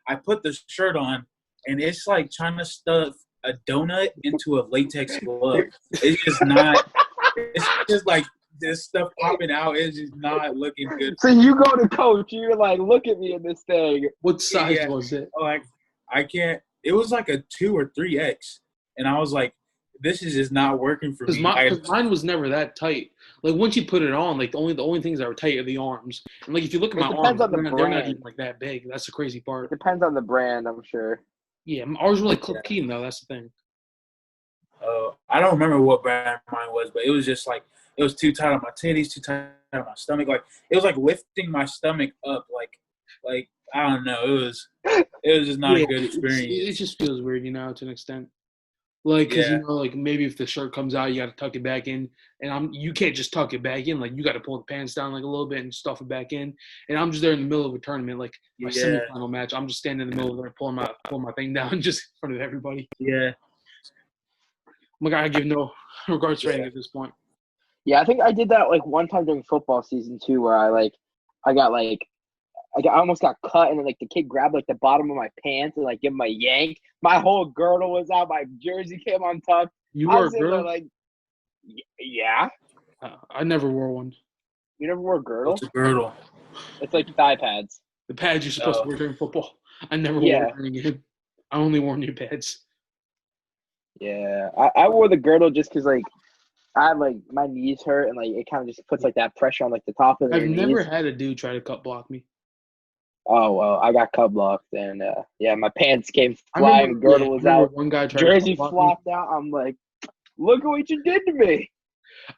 I put the shirt on, and it's like trying to stuff a donut into a latex glove. It's just not. It's just like this stuff popping out. It's just not looking good. So you go to coach, you're like, look at me in this thing. What size was it? Like I can't. it was like a 2 or 3X, and I was like, this is just not working for me. Because mine was never that tight. Like once you put it on, like the only things that were tight are the arms. And like if you look at my arms, they're not even like that big. That's the crazy part. It depends on the brand, I'm sure. Yeah, ours were like Clip Keen though. That's the thing. I don't remember what brand mine was, but it was just like it was too tight on my titties, too tight on my stomach. Like it was like lifting my stomach up. Like I don't know. It was just not a good experience. It just feels weird, to an extent. Like, because, like, maybe if the shirt comes out, you got to tuck it back in. And you can't just tuck it back in. Like, you got to pull the pants down, like, a little bit and stuff it back in. And I'm just there in the middle of a tournament, like, my semifinal match. I'm just standing in the middle of there pulling my thing down just in front of everybody. Yeah. I'm like, I give no regards to anything at this point. Yeah, I think I did that, like, one time during football season, too, where I almost got cut, and then, like, the kid grabbed, like, the bottom of my pants and, like, give him a yank. My whole girdle was out. My jersey came untucked. You wore a girdle? Like, yeah. I never wore one. You never wore a girdle? What's a girdle? It's like thigh pads. The pads you're supposed to wear during football. I never wore any again. I only wore new pads. Yeah. I wore the girdle just because, like, I have, like, my knees hurt, and, like, it kind of just puts, like, that pressure on, like, the top of the knees. I've never had a dude try to cut block me. Oh, well, I got cut blocked, and, my pants came flying, the girdle was out, one guy tried jersey flopped out. I'm like, look at what you did to me.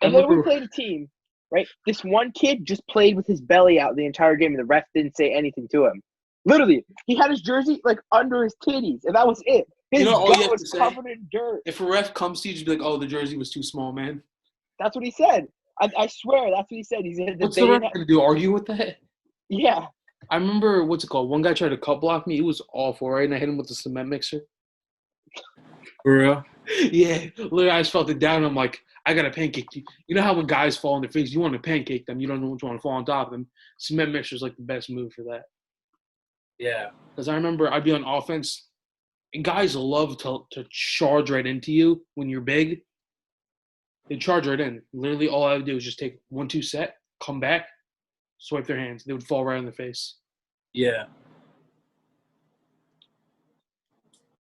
And then we played a team, right? This one kid just played with his belly out the entire game, and the ref didn't say anything to him. Literally, he had his jersey, like, under his titties, and that was it. His gut was covered in dirt. If a ref comes to you, just be like, oh, the jersey was too small, man. That's what he said. I swear, that's what he said. He said what's the ref going to do, argue with that? Yeah. I remember, what's it called? One guy tried to cut block me. It was awful, right? And I hit him with the cement mixer. For real? Yeah. Literally, I just felt it down. I'm like, I got to pancake you. You know how when guys fall on their face, you want to pancake them. You don't know what you want to fall on top of them. Cement mixer is like the best move for that. Yeah. Because I remember I'd be on offense, and guys love to charge right into you when you're big. They charge right in. Literally, all I would do is just take 1-2 set, come back, swipe their hands. They would fall right in the face. Yeah.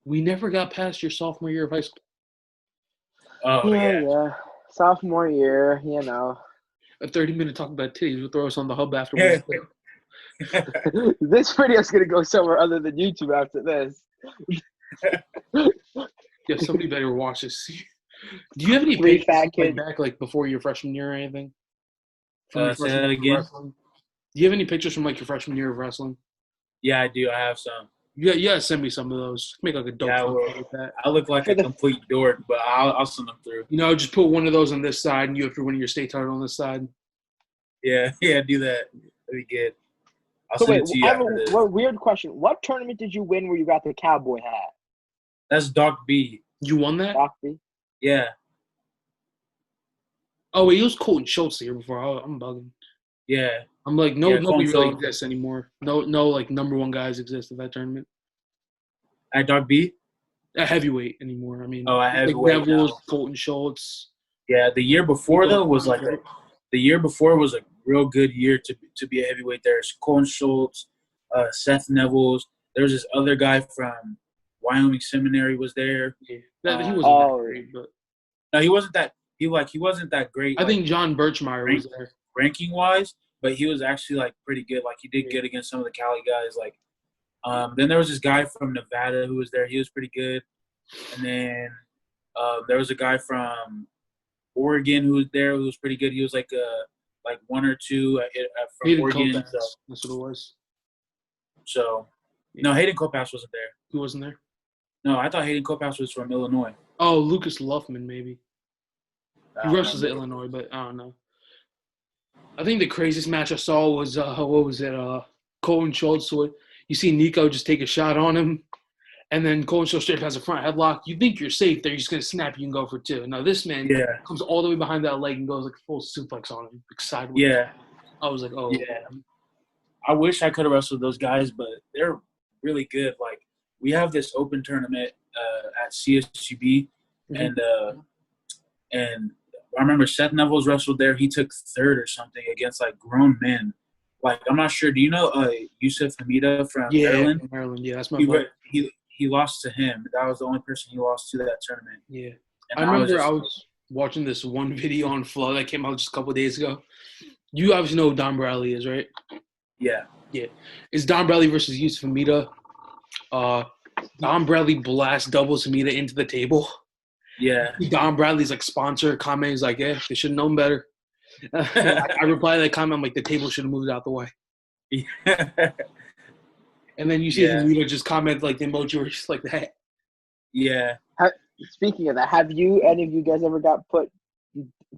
We never got past your sophomore year of high school. Oh, yeah. Sophomore year, A 30-minute talk about titties would throw us on the hub afterwards. Yeah. This video's going to go somewhere other than YouTube after this. Yeah, somebody better watch this. Do you have any pictures back, like, before your freshman year or anything? Say that again? Do you have any pictures from, like, your freshman year of wrestling? Yeah, I do. I have some. Yeah, you gotta send me some of those. Make like a dope photo with that. I look like a complete dork, but I'll send them through. Just put one of those on this side, and you have to win your state title on this side. Yeah, do that. That'd be good. I'll send it to you after this. Weird question. What tournament did you win where you got the cowboy hat? That's Doc B. You won that? Doc B? Yeah. Oh, wait, he was Colton Schultz the year before. I'm bugging. Yeah. I'm like, nobody really exists anymore. No, like, number one guys exist at that tournament. At Doc B? At heavyweight anymore. I mean, at heavyweight. Like Neville's, Colton Schultz. Yeah, the year before, though, was like the year before was a real good year to be a heavyweight. There's Colton Schultz, Seth Neville's. There was this other guy from Wyoming Seminary was there. Yeah. He wasn't that great, but no, he wasn't that. He wasn't that great. I think John Birchmeyer was there ranking wise, but he was actually like pretty good. Like he did good against some of the Cali guys. Like then there was this guy from Nevada who was there. He was pretty good. And then there was a guy from Oregon who was there who was pretty good. He was like 1 or 2 from Hayden Oregon. Kopass. That's what it was. So no, Hayden Kopass wasn't there. He wasn't there? No, I thought Hayden Kopass was from Illinois. Oh, Lucas Luffman maybe. He wrestles at Illinois, but I don't know. I think the craziest match I saw was what was it? Colton Schultz. So you see Nico just take a shot on him, and then Colton Schultz straight has a front headlock. You think you're safe there? You're just gonna snap. You can go for 2. Now this man comes all the way behind that leg and goes like full suplex on him, like sideways. Yeah, I was like, oh yeah. I wish I could have wrestled those guys, but they're really good. Like we have this open tournament at CSUB, and I remember Seth Neville's wrestled there. He took 3rd or something against like grown men. Like I'm not sure. Do you know Yusuf Hamida from Maryland? Maryland. Yeah, that's my brother. He he lost to him. That was the only person he lost to that tournament. Yeah. And I remember I was watching this one video on Flow that came out just a couple of days ago. You obviously know who Don Bradley is, right? Yeah. Yeah. It's Don Bradley versus Yusuf Hamida. Don Bradley blasts doubles Hamida into the table. Yeah. Don Bradley's like sponsor comment is like, yeah, they should have known better. I replied to that comment, I'm like, the table should have moved out the way. Yeah. And then you see Hamida just comment like the emoji or just like that. Yeah. Speaking of that, have any of you guys ever got put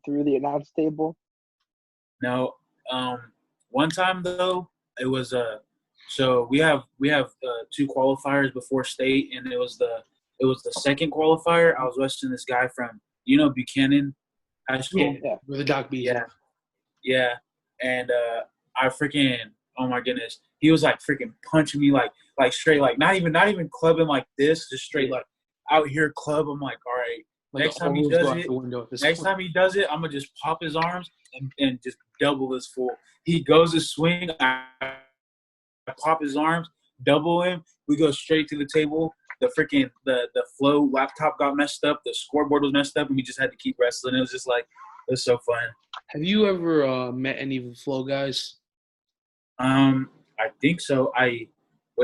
through the announce table? No. One time though, it was so we have 2 qualifiers before state, and it was the second qualifier. I was wrestling this guy from Buchanan High School. Yeah. Where the Doc B's. Yeah. And I freaking, oh my goodness, he was like freaking punching me like straight, like not even clubbing like this, just straight like out here club. I'm like, all right. Like next time he does it, I'm gonna just pop his arms and just double his full. He goes to swing, I pop his arms, double him. We go straight to the table. The freaking the Flow laptop got messed up. The scoreboard was messed up, and we just had to keep wrestling. It was just like it was so fun. Have you ever met any of the Flow guys? I think so.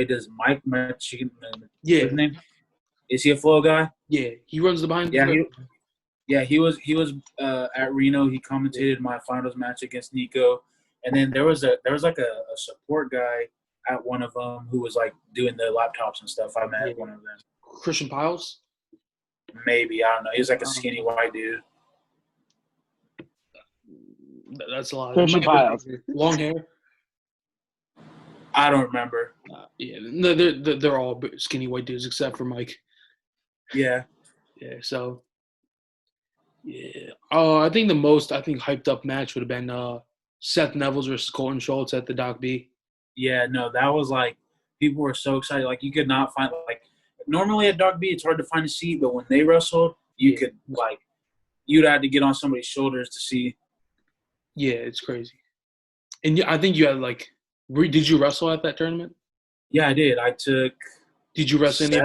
Does Mike Michigan? His name? Is he a Flow guy? Yeah, he runs the behind. He was at Reno. He commentated my finals match against Nico, and then there was like a support guy at one of them who was like doing the laptops and stuff. I met one of them. Christian Piles? Maybe, I don't know. He was like a skinny white dude. That's a lot. Christian Piles. Long hair. I don't remember. No, they're all skinny white dudes except for Mike. Yeah. Yeah. So. Yeah. I think the most hyped up match would have been Seth Neville's versus Colton Schultz at the Doc B. Yeah. No, that was like people were so excited. Like you could not find like normally at Doc B it's hard to find a seat, but when they wrestled, you could like you'd have to get on somebody's shoulders to see. Yeah, it's crazy. And I think you had like. Did you wrestle at that tournament? Yeah, I did. Did you wrestle any?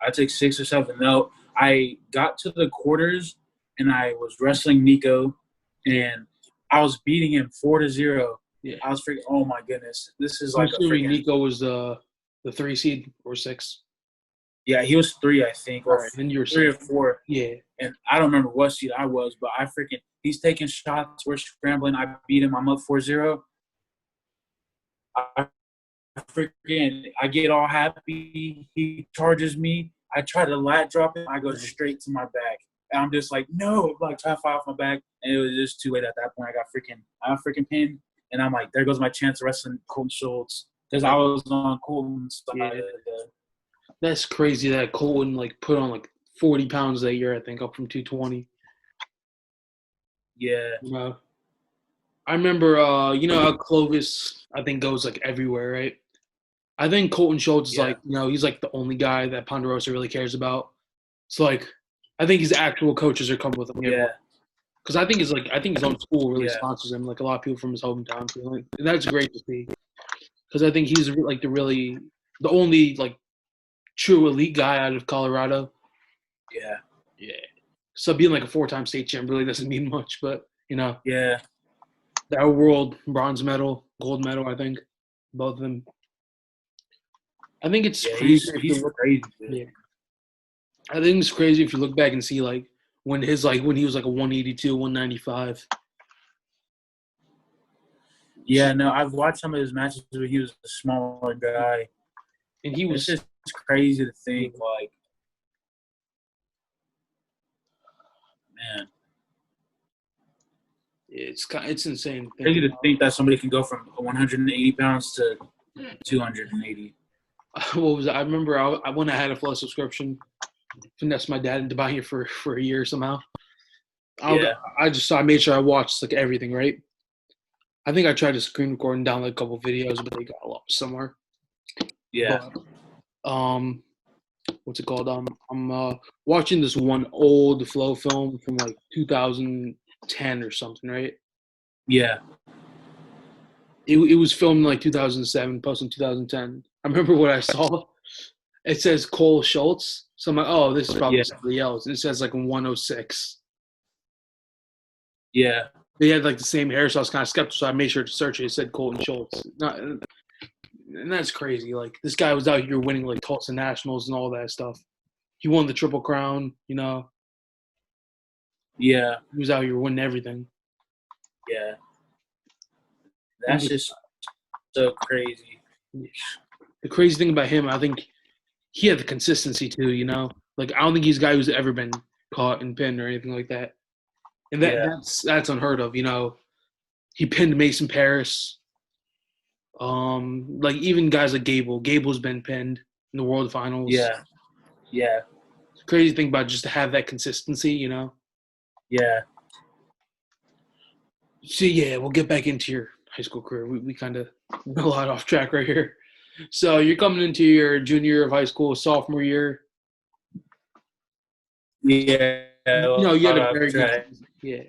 I took 6 or 7. No, I got to the quarters and I was wrestling Nico, and I was beating him 4-0. Yeah, I was freaking. Oh my goodness, this is like. Nico was the 3 seed or 6. Yeah, he was 3, I think, or and you were 3 or 4. Yeah, and I don't remember what seed I was, but I freaking. He's taking shots. We're scrambling. I beat him. I'm up 4-0. I get all happy. He charges me. I try to lat drop him. I go straight to my back. And I'm just like, no, like try to fly off my back. And it was just too late at that point. I got freaking pinned. And I'm like, there goes my chance of wrestling Colton Schultz. Because I was on Colton's side. That's crazy that Colton like put on like 40 pounds that year, I think, up from 220. Yeah. I remember, how Clovis, I think, goes, like, everywhere, right? I think Colton Schultz is, like, he's, like, the only guy that Ponderosa really cares about. So, like, I think his actual coaches are coming with him. Yeah. Because I think his own school really sponsors him, like, a lot of people from his hometown. And that's great to see. Because I think he's, like, the only, like, true elite guy out of Colorado. Yeah. Yeah. So being, like, a 4-time state champ really doesn't mean much, but, Yeah. That world bronze medal, gold medal, I think, both of them. I think it's crazy. He's crazy. Yeah. I think it's crazy if you look back and see like when he was like a 182, 195. Yeah, no, I've watched some of his matches where he was a smaller guy, and he was. It's just crazy to think, like, man. It's insane. Crazy to think that somebody can go from 180 pounds to 280. What was it? I remember when I had a Flow subscription, finessed my dad into buying it for a year somehow. I made sure I watched like everything, right? I think I tried to screen record and download a couple videos, but they got lost somewhere. Yeah. But, what's it called? I'm watching this one old Flow film from like 2010 or something, right? Yeah. It was filmed in like 2007, posted in 2010. I remember what I saw. it says Cole Schultz. So I'm like, oh, this is probably Yeah. somebody else. And it says like 106. Yeah. They had like the same hair, so I was kind of skeptical. So I made sure to search it. It said Colton Schultz. And that's crazy. Like this guy was out here winning like Tulsa Nationals and all that stuff. He won the Triple Crown. You know. Yeah. He was out here winning everything. Yeah. That's just so crazy. The crazy thing about him, I think he had the consistency too, you know? Like, I don't think he's a guy who's ever been caught and pinned or anything like that. And that's unheard of, you know? He pinned Mason Paris. Like, even guys like Gable. Gable's been pinned in the World Finals. Yeah. Yeah. It's the crazy thing about just to have that consistency, you know? Yeah. So, yeah, we'll get back into your high school career. We kind of went a lot off track right here. So you're coming into your junior year of high school, sophomore year. Yeah. You know, you had a very good season. Yeah.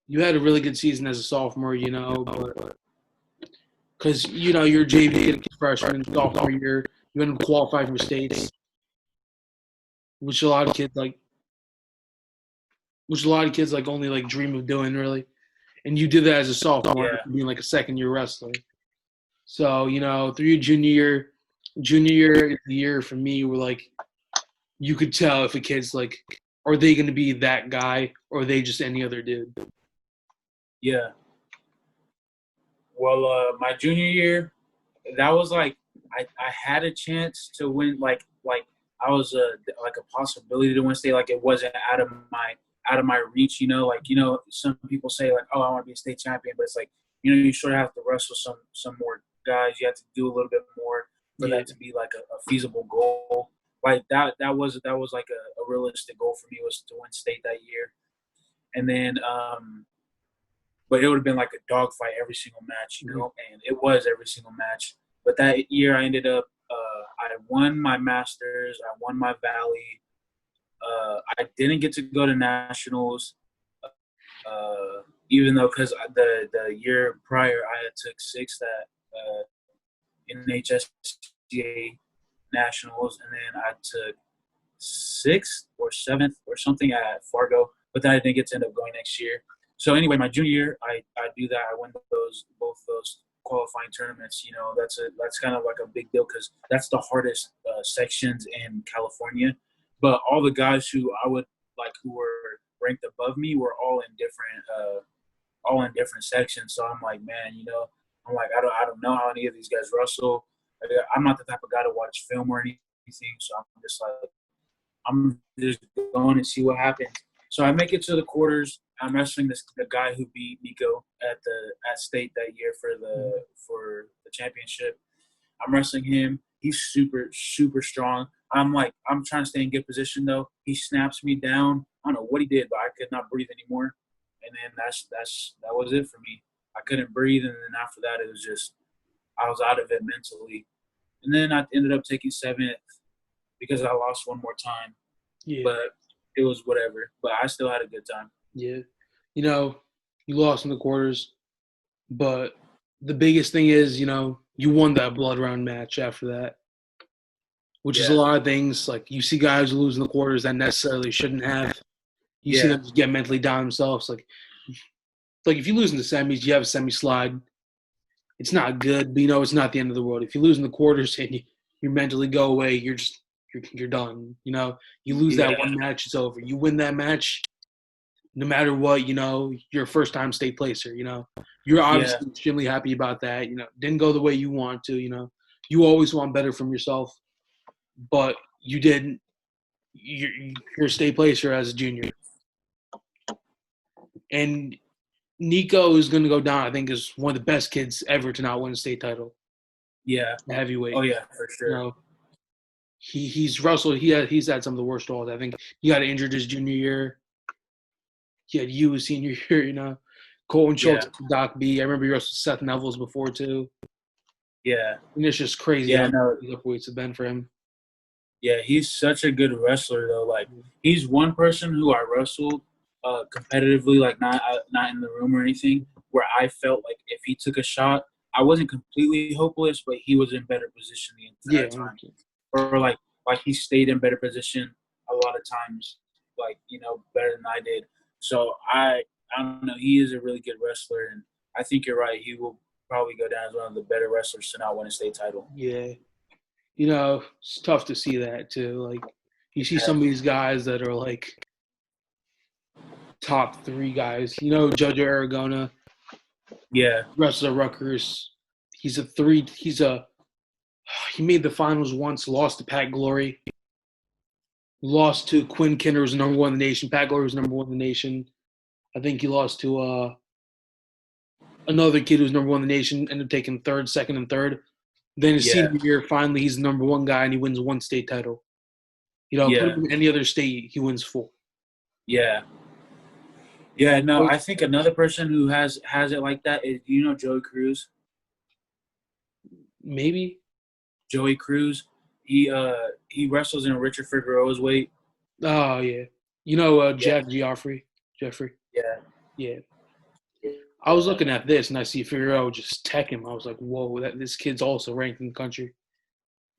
You had a really good season as a sophomore, you know, because, you know, you're JV freshman, sophomore year, you end up qualifying for states, which a lot of kids only like dream of doing, really. And you did that as a sophomore, being like a second-year wrestler. So, you know, through your junior year is the year for me where, like, you could tell if a kid's, like, are they going to be that guy or are they just any other dude? Yeah. Well, my junior year, that was, like, I had a chance to win, like I was, like, a possibility to win state. Like, it wasn't out of my reach, you know? Like, you know, some people say, like, oh, I want to be a state champion, but it's like, you know, you sort of have to wrestle some more guys. You have to do a little bit more for that to be like a feasible goal. Like that was like a realistic goal for me, was to win state that year. And then, but it would have been like a dogfight every single match, you know, and it was every single match. But that year I ended up, I won my Masters, I won my Valley. I didn't get to go to nationals. Even though, because the year prior I had took sixth at NHSCA Nationals, and then I took sixth or seventh or something at Fargo, but then I didn't get to end up going next year. So anyway, my junior year, I do that. I win both those qualifying tournaments. You know, that's kind of like a big deal because that's the hardest sections in California. But all the guys who I would like who were ranked above me were all in different sections. So I'm like, man, you know, I'm like, I don't know how any of these guys wrestle. I'm not the type of guy to watch film or anything. So I'm just going and see what happens. So I make it to the quarters. I'm wrestling the guy who beat Nico at state that year for the championship. I'm wrestling him. He's super, super strong. I'm trying to stay in good position though. He snaps me down. I don't know what he did, but I could not breathe anymore. And then that was it for me. I couldn't breathe, and then after that, it was just I was out of it mentally. And then I ended up taking seventh because I lost one more time. Yeah. But it was whatever. But I still had a good time. Yeah. You know, you lost in the quarters, but the biggest thing is, you know, you won that blood round match after that, which is a lot of things. Like, you see guys lose in the quarters that necessarily shouldn't have. You see them just get mentally down themselves. Like if you lose in the semis, you have a semi-slide. It's not good, but, you know, it's not the end of the world. If you lose in the quarters and you mentally go away, you're done. You know, you lose that one match, it's over. You win that match, no matter what, you know, you're a first-time state placer, you know. You're obviously extremely happy about that. You know, didn't go the way you want to, you know. You always want better from yourself, but you didn't. You're a state placer as a junior. And Nico is going to go down, I think, as one of the best kids ever to not win a state title. Yeah. Heavyweight. Oh, yeah, for sure. You know, he's wrestled. He's had some of the worst falls. I think he got injured his junior year. He had you his senior year, you know. Colton Schultz, Doc B. I remember he wrestled Seth Neville's before, too. Yeah. And it's just crazy how the upweights have been for him. Yeah, he's such a good wrestler, though. Like, he's one person who I wrestled competitively, like not in the room or anything, where I felt like if he took a shot, I wasn't completely hopeless, but he was in better position the entire time. or like he stayed in better position a lot of times, like, better than I did. So I don't know. He is a really good wrestler, and I think you're right. He will probably go down as one of the better wrestlers to not win a state title. Yeah. It's tough to see that too. Like, you see some of these guys that are like top 3 guys. Judge Aragona. Yeah. Wrestler Rutgers. He made the finals once, lost to Pat Glory. Lost to Quinn Kinner, who's number 1 in the nation. Pat Glory was number 1 in the nation. I think he lost to another kid who's number 1 in the nation, ended up taking second, and third. Then his senior year, finally, he's the number 1 guy, and he wins 1 state title. Put him in any other state, he wins 4. Yeah. Yeah, no, I think another person who has it like that is, Joey Cruz? Maybe. Joey Cruz. He wrestles in Richard Figueroa's weight. Oh, yeah. Jack Jeffrey? Yeah. Yeah. I was looking at this, and I see Figueroa just tech him. I was like, whoa, this kid's also ranked in the country.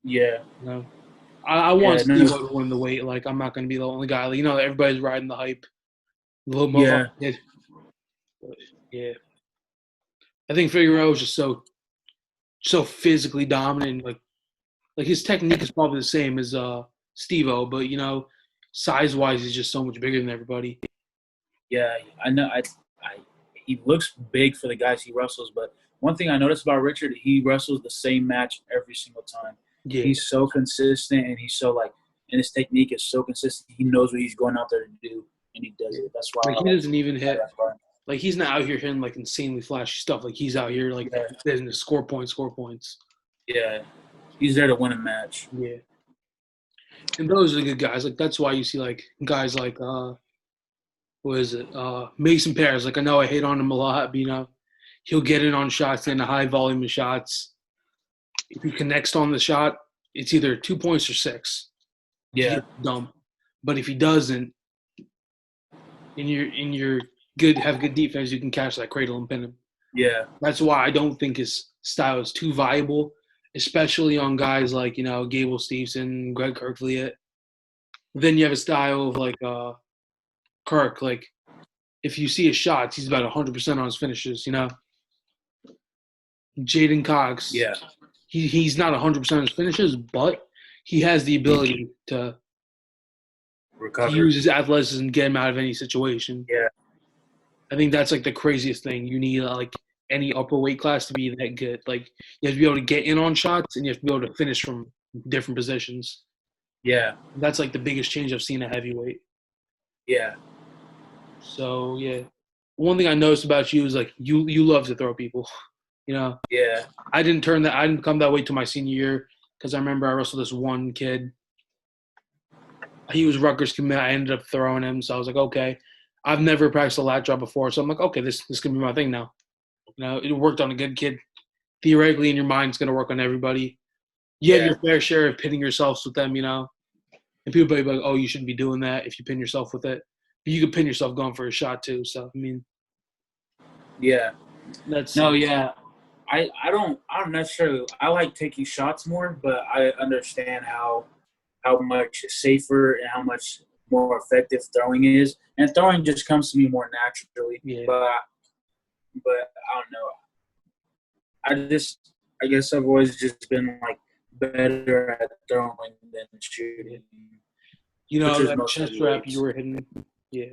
Yeah. I want Steve to win the weight. Like, I'm not going to be the only guy. Everybody's riding the hype. Little Mohawk kid. But, yeah. I think Figueroa is just so physically dominant. Like his technique is probably the same as Steve-O, but, size-wise, he's just so much bigger than everybody. Yeah, I know. He looks big for the guys he wrestles, but one thing I noticed about Richard, he wrestles the same match every single time. Yeah. He's so consistent, and he's so, and his technique is so consistent. He knows what he's going out there to do, and he does it. That's why. He doesn't even hit. Like, he's not out here hitting, insanely flashy stuff. Like, he's out here, to score points. Yeah. He's there to win a match. Yeah. And those are the good guys. Like, that's why you see, guys like, Mason Paris. I know I hate on him a lot, but, he'll get in on shots and a high volume of shots. If he connects on the shot, it's either 2 points or 6. Yeah. Dumb. But if he doesn't, and you're good, have good defense, you can catch that cradle and pin him. Yeah. That's why I don't think his style is too viable, especially on guys like, Gable Stevenson, Greg Kirkliet. Then you have a style of Kirk. If you see his shots, he's about 100% on his finishes, Jaden Cox. Yeah. He's not 100% on his finishes, but he has the ability to use his athleticism and get him out of any situation. Yeah. I think that's the craziest thing. You need any upper weight class to be that good. You have to be able to get in on shots, and you have to be able to finish from different positions. Yeah. That's the biggest change I've seen at heavyweight. Yeah. So, yeah. One thing I noticed about you is you love to throw people. Yeah. I didn't come that way till my senior year, because I remember I wrestled this one kid. He was Rutgers commit. I ended up throwing him, so I was like, okay. I've never practiced a lat drop before, so I'm like, okay, this can be my thing now. It worked on a good kid. Theoretically, in your mind, it's going to work on everybody. You have your fair share of pinning yourselves with them, and people be like, oh, you shouldn't be doing that if you pin yourself with it. But you could pin yourself going for a shot too. So yeah, yeah. I don't necessarily. I like taking shots more, but I understand how much safer and how much more effective throwing is, and throwing just comes to me more naturally. Yeah. But I don't know. I guess I've always just been better at throwing than shooting. That chest strap you were hitting. Yeah.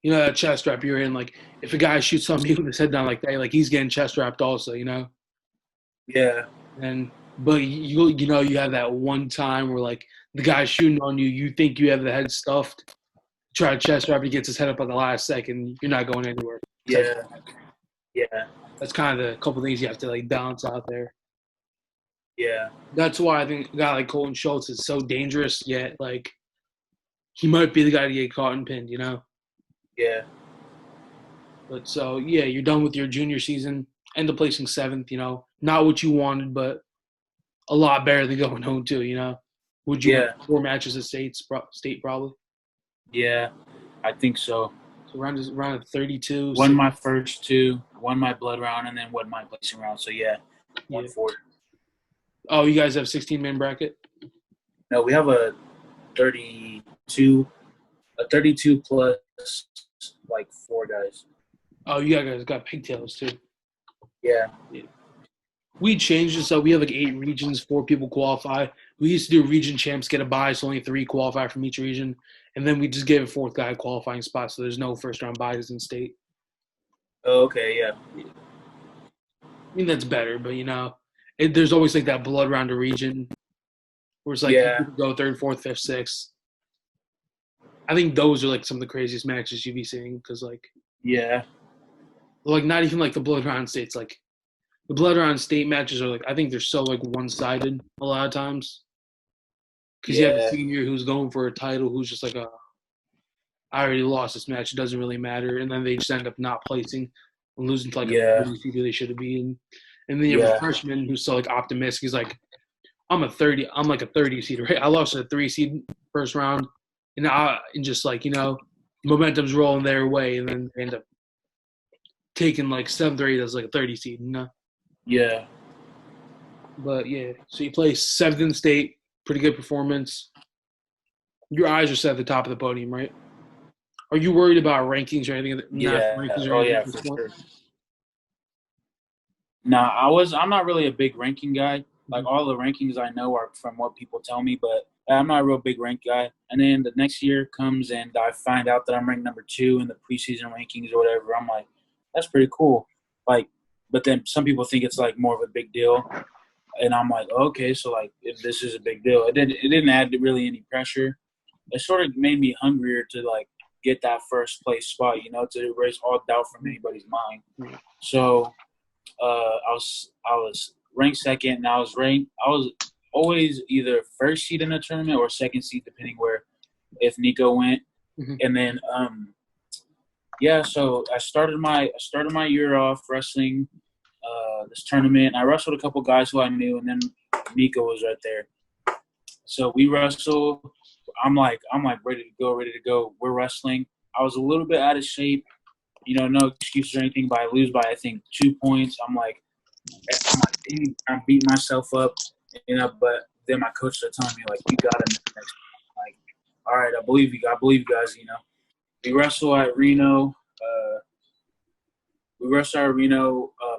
That chest strap you were in. If a guy shoots somebody with his head down like that, he's getting chest wrapped also. Yeah. But you have that one time where the guy's shooting on you, you think you have the head stuffed, try to chest wrap, he gets his head up at the last second, you're not going anywhere. Yeah. Yeah. That's kind of the couple things you have to balance out there. Yeah. That's why I think a guy like Colton Schultz is so dangerous, yet he might be the guy to get caught and pinned, Yeah. But so you're done with your junior season, end up placing 7th, not what you wanted, but a lot better than going home too, Would you win 4 matches at state probably? Yeah, I think so. So around 32. Won my first 2, won my blood round, and then won my placing round. So won 4. Oh, you guys have 16-man bracket? No, we have a 32 plus like 4 guys. Oh, you guys got pigtails too. Yeah. We changed it so we have like 8 regions, 4 people qualify. We used to do region champs get a bye, so only 3 qualify from each region, and then we just gave a 4th guy a qualifying spot, so there's no first round byes in state. Oh, okay, yeah. I mean that's better, but there's always like that blood round of region where it's like you go 3rd, 4th, 5th, 6th. I think those are like some of the craziest matches you'd be seeing because like not even like the blood round states like. The blood round state matches are like I think they're so like one-sided a lot of times because you have a senior who's going for a title who's just like I already lost this match, it doesn't really matter, and then they just end up not placing and losing to like a 30 seed they should have been. And then you have a freshman who's so like optimistic. He's like, I'm like a 30 seed, right? I lost a 3 seed first round, and just like momentum's rolling their way, and then they end up taking like 7th or 8th as like a 30 seed, Yeah. But yeah, so you play 7th in state, pretty good performance. Your eyes are set at the top of the podium, right? Are you worried about rankings or anything? For sure. Nah, I'm not really a big ranking guy. Like all the rankings I know are from what people tell me, but I'm not a real big rank guy. And then the next year comes and I find out that I'm ranked number 2 in the preseason rankings or whatever. I'm like, that's pretty cool. Like, but then some people think it's like more of a big deal. And I'm like, okay, so like if this is a big deal, it didn't add really any pressure. It sort of made me hungrier to like get that first place spot, to erase all doubt from anybody's mind. So I was ranked 2nd, and I was always either first seed in a tournament or 2nd seed, depending if Nico went. Mm-hmm. And then so I started my year off wrestling this tournament. I wrestled a couple guys who I knew, and then Nico was right there. So we wrestled. I'm like ready to go. We're wrestling. I was a little bit out of shape, no excuses or anything, but I lose by I think 2 points. I'm like, I'm beating myself up, but then my coach started telling me like, you got it next time. Like, all right, I believe you guys. We wrestle at Reno.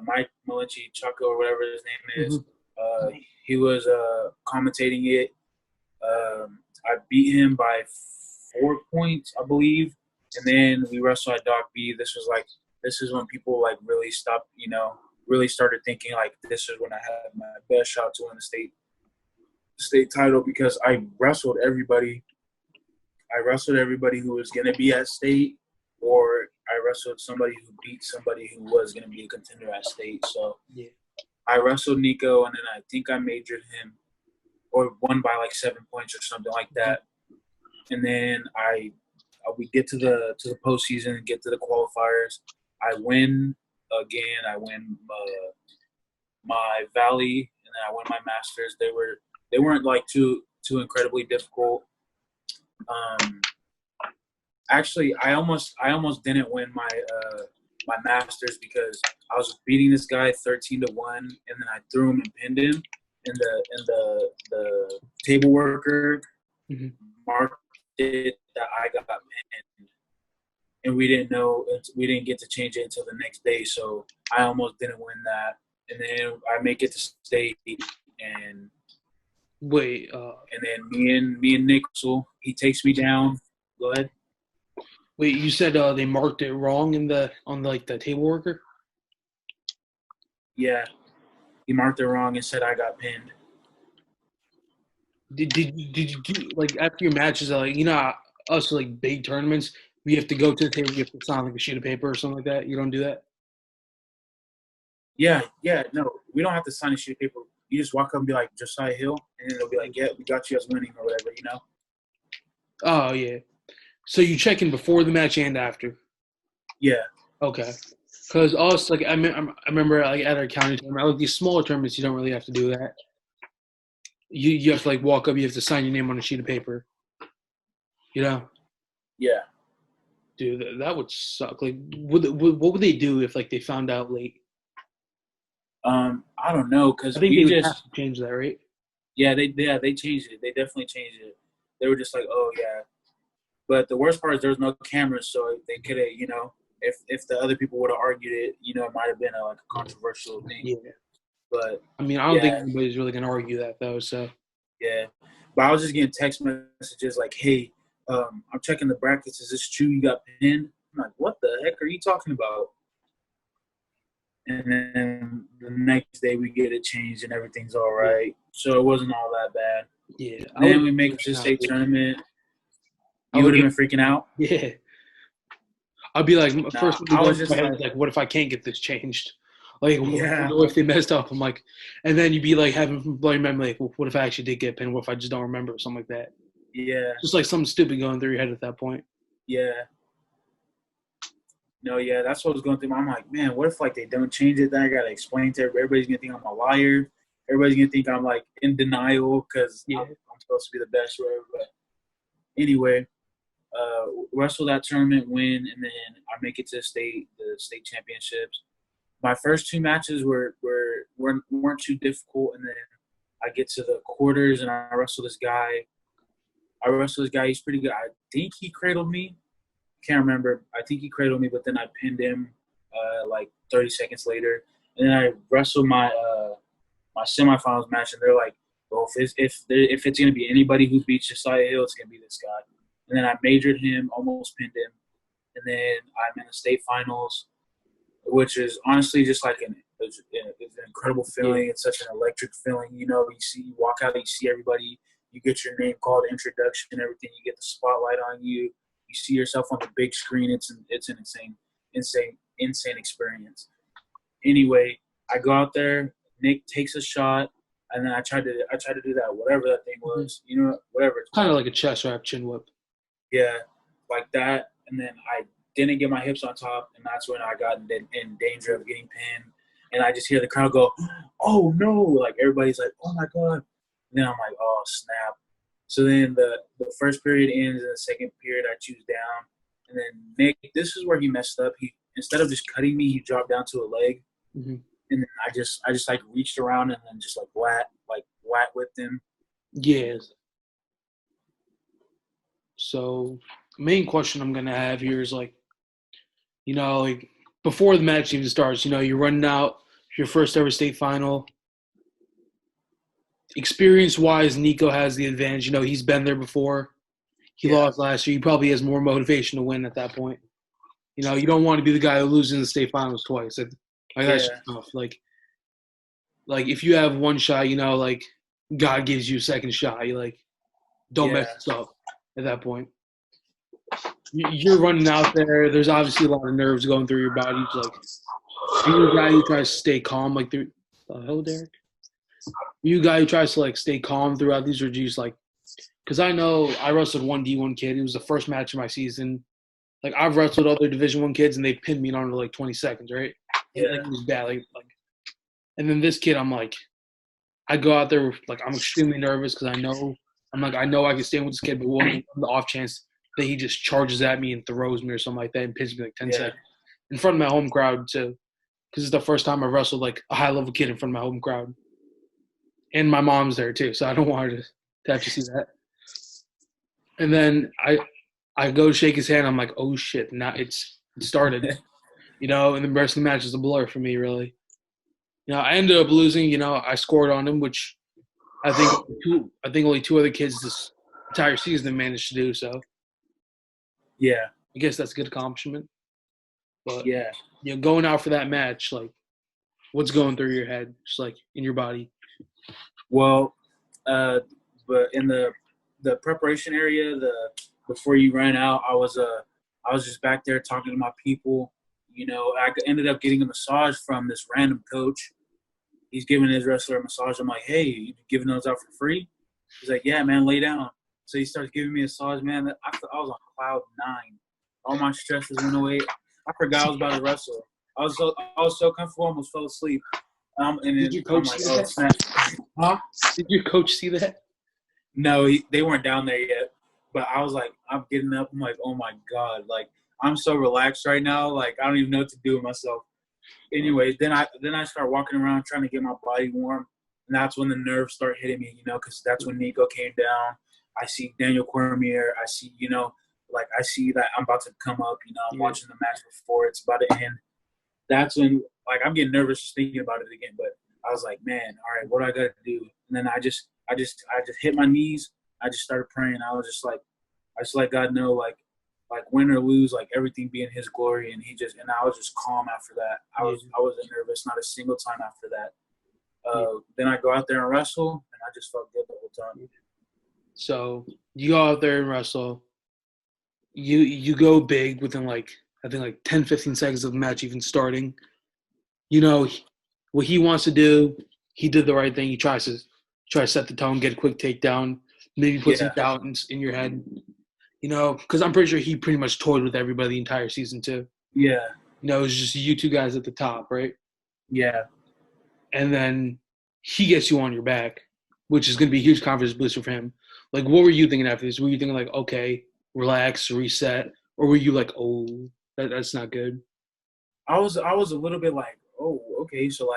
Mike Malinci, Chucko, or whatever his name is. Mm-hmm. He was commentating it. I beat him by 4 points, I believe. And then we wrestled at Doc B. This is when people like really stopped, really started thinking like this is when I had my best shot to win the state title because I wrestled everybody. I wrestled everybody who was going to be at state, or I wrestled somebody who beat somebody who was going to be a contender at state. So I wrestled Nico, and then I think I majored him or won by like 7 points or something like that. And then we get to the postseason and get to the qualifiers. I win again. I win my Valley, and then I win my Masters. They weren't like too incredibly difficult. Actually, I almost didn't win my Masters because I was beating this guy 13-1, and then I threw him and pinned him, and the table worker marked it that I got pinned, and we didn't get to change it until the next day. So I almost didn't win that, and then I make it to state and. Wait. And then me and Nick, so he takes me down. Go ahead. Wait, you said they marked it wrong on the table worker? Yeah, he marked it wrong and said I got pinned. Did you do like after your matches? Like us like big tournaments, we have to go to the table. You have to sign like a sheet of paper or something like that. You don't do that? Yeah, no, we don't have to sign a sheet of paper. You just walk up and be like, Josiah Hill, and then they'll be like, yeah, we got you as winning or whatever, Oh, yeah. So you check in before the match and after? Yeah. Okay. Because us, like, I remember like at our county tournament, like these smaller tournaments, you don't really have to do that. You have to like walk up, you have to sign your name on a sheet of paper. Yeah. Dude, that would suck. Like, what would they do if like they found out late? I don't know, because I think they would have to change that, right? Yeah, they changed it. They definitely changed it. They were just like, oh yeah. But the worst part is there was no cameras, so they could have, if the other people would have argued it, it might have been a controversial thing. Yeah. But I mean, I don't think anybody's really gonna argue that though. So yeah, but I was just getting text messages like, "Hey, I'm checking the brackets. Is this true? You got pinned?" I'm like, "What the heck are you talking about?" And then the next day we get it changed and everything's all right. So it wasn't all that bad. Yeah. And then we make it to the state tournament. You would have been freaking out. Yeah. I'd be like, first I was just like, what if I can't get this changed? Like, what if they messed up? I'm like, and then you'd be like having blame memory, like, well, what if I actually did get pinned? What if I just don't remember or something like that? Yeah. Just like something stupid going through your head at that point. Yeah. No, yeah, that's what was going through. I'm like, man, what if they don't change it? Then I gotta explain to everybody. Everybody's gonna think I'm a liar. Everybody's gonna think I'm in denial because I'm supposed to be the best, whatever. But anyway, wrestle that tournament, win, and then I make it to the state championships. My first 2 matches weren't too difficult, and then I get to the quarters and I wrestle this guy. He's pretty good. I think he cradled me. Can't remember. I think he cradled me, but then I pinned him 30 seconds later, and then I wrestled my semifinals match, and they're like, "Well, if it's gonna be anybody who beats Josiah Hill, it's gonna be this guy." And then I majored him, almost pinned him, and then I'm in the state finals, which is honestly just it's an incredible feeling. It's such an electric feeling. You walk out, you see everybody, you get your name called, introduction, everything. You get the spotlight on you. You see yourself on the big screen. It's an insane experience. Anyway, I go out there. Nick takes a shot, and then I tried to do that, whatever that thing was. Whatever. It's kind of like a chest wrap chin whip. Yeah, like that. And then I didn't get my hips on top, and that's when I got in danger of getting pinned. And I just hear the crowd go, "Oh no!" Like everybody's like, "Oh my god!" And then I'm like, "Oh snap!" So then the first period ends, and the second period I choose down. And then Nick, this is where he messed up. He, instead of just cutting me, he dropped down to a leg. Mm-hmm. And then I just reached around and then just whack with him. Yes. So main question I'm gonna have here is before the match even starts, you're running out your first ever state final. Experience-wise, Nico has the advantage. He's been there before. He lost last year. He probably has more motivation to win at that point. You don't want to be the guy who loses in the state finals twice. That's tough. Like if you have one shot, God gives you a second shot. You don't mess this up at that point. You're running out there. There's obviously a lot of nerves going through your body. Are you a guy who tries to stay calm? Hello, Derek? Are you a guy who tries to stay calm throughout these, or do you just because I know I wrestled one D1 kid. It was the first match of my season. I've wrestled other Division I kids, and they pinned me in under 20 seconds, right? Yeah. It was bad. And then this kid, I'm I go out there I'm extremely nervous because I know I can stand with this kid, but on the off chance that he just charges at me and throws me or something like that and pins me 10 seconds in front of my home crowd too, because it's the first time I've wrestled a high level kid in front of my home crowd, and my mom's there too, so I don't want her to have to see that. And then I go shake his hand. I'm like, oh shit, now it started, and the rest of the match is a blur for me, really. I ended up losing. I scored on him, which I think only 2 other kids this entire season managed to do so. Yeah, I guess that's a good accomplishment. But going out for that match, what's going through your head, just in your body? Well, but in the preparation area, before you ran out, I was just back there talking to my people. I ended up getting a massage from this random coach. He's giving his wrestler a massage. I'm like, hey, you giving those out for free? He's like, yeah, man, lay down. So he starts giving me a massage, man. I was on cloud 9. All my stresses went away. I forgot I was about to wrestle. I was so comfortable, I almost fell asleep. And did your coach see that? Huh? Did your coach see that? No, they weren't down there yet. But I was I'm getting up. I'm like, oh my god, I'm so relaxed right now. I don't even know what to do with myself. Anyways, then I start walking around trying to get my body warm. And that's when the nerves start hitting me, because that's when Nico came down. I see Daniel Cormier. I see, I see that I'm about to come up. I'm watching the match before it's about to end. That's when, I'm getting nervous just thinking about it again. But I was like, man, all right, what do I got to do? And then I just hit my knees. I just started praying. I just let God know, like win or lose, everything be in His glory. And I was just calm after that. I wasn't nervous, not a single time after that. Then I go out there and wrestle, and I just felt good the whole time. So you go out there and wrestle. You go big within I think 10, 15 seconds of the match even starting. What he wants to do, he did the right thing. He tries to set the tone, get a quick takedown, maybe put some doubt in your head. Because I'm pretty sure he pretty much toyed with everybody the entire season too. Yeah. It was just you two guys at the top, right? Yeah. And then he gets you on your back, which is going to be a huge confidence booster for him. What were you thinking after this? Were you thinking okay, relax, reset, or were you like, oh, that's not good? I was a little bit like, oh, okay, so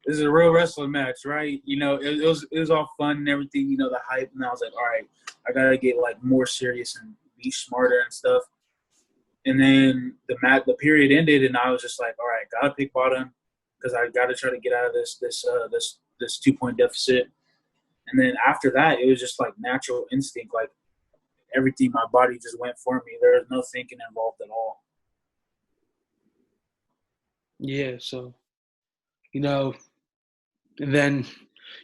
this is a real wrestling match, right? It was all fun and everything, the hype, and I was like, all right, I gotta get more serious and be smarter and stuff. And then the period ended, and I was just like, all right, gotta pick bottom because I gotta try to get out of this 2-point deficit. And then after that, it was just natural instinct, everything, my body just went for me. There was no thinking involved at all. Yeah, so, and then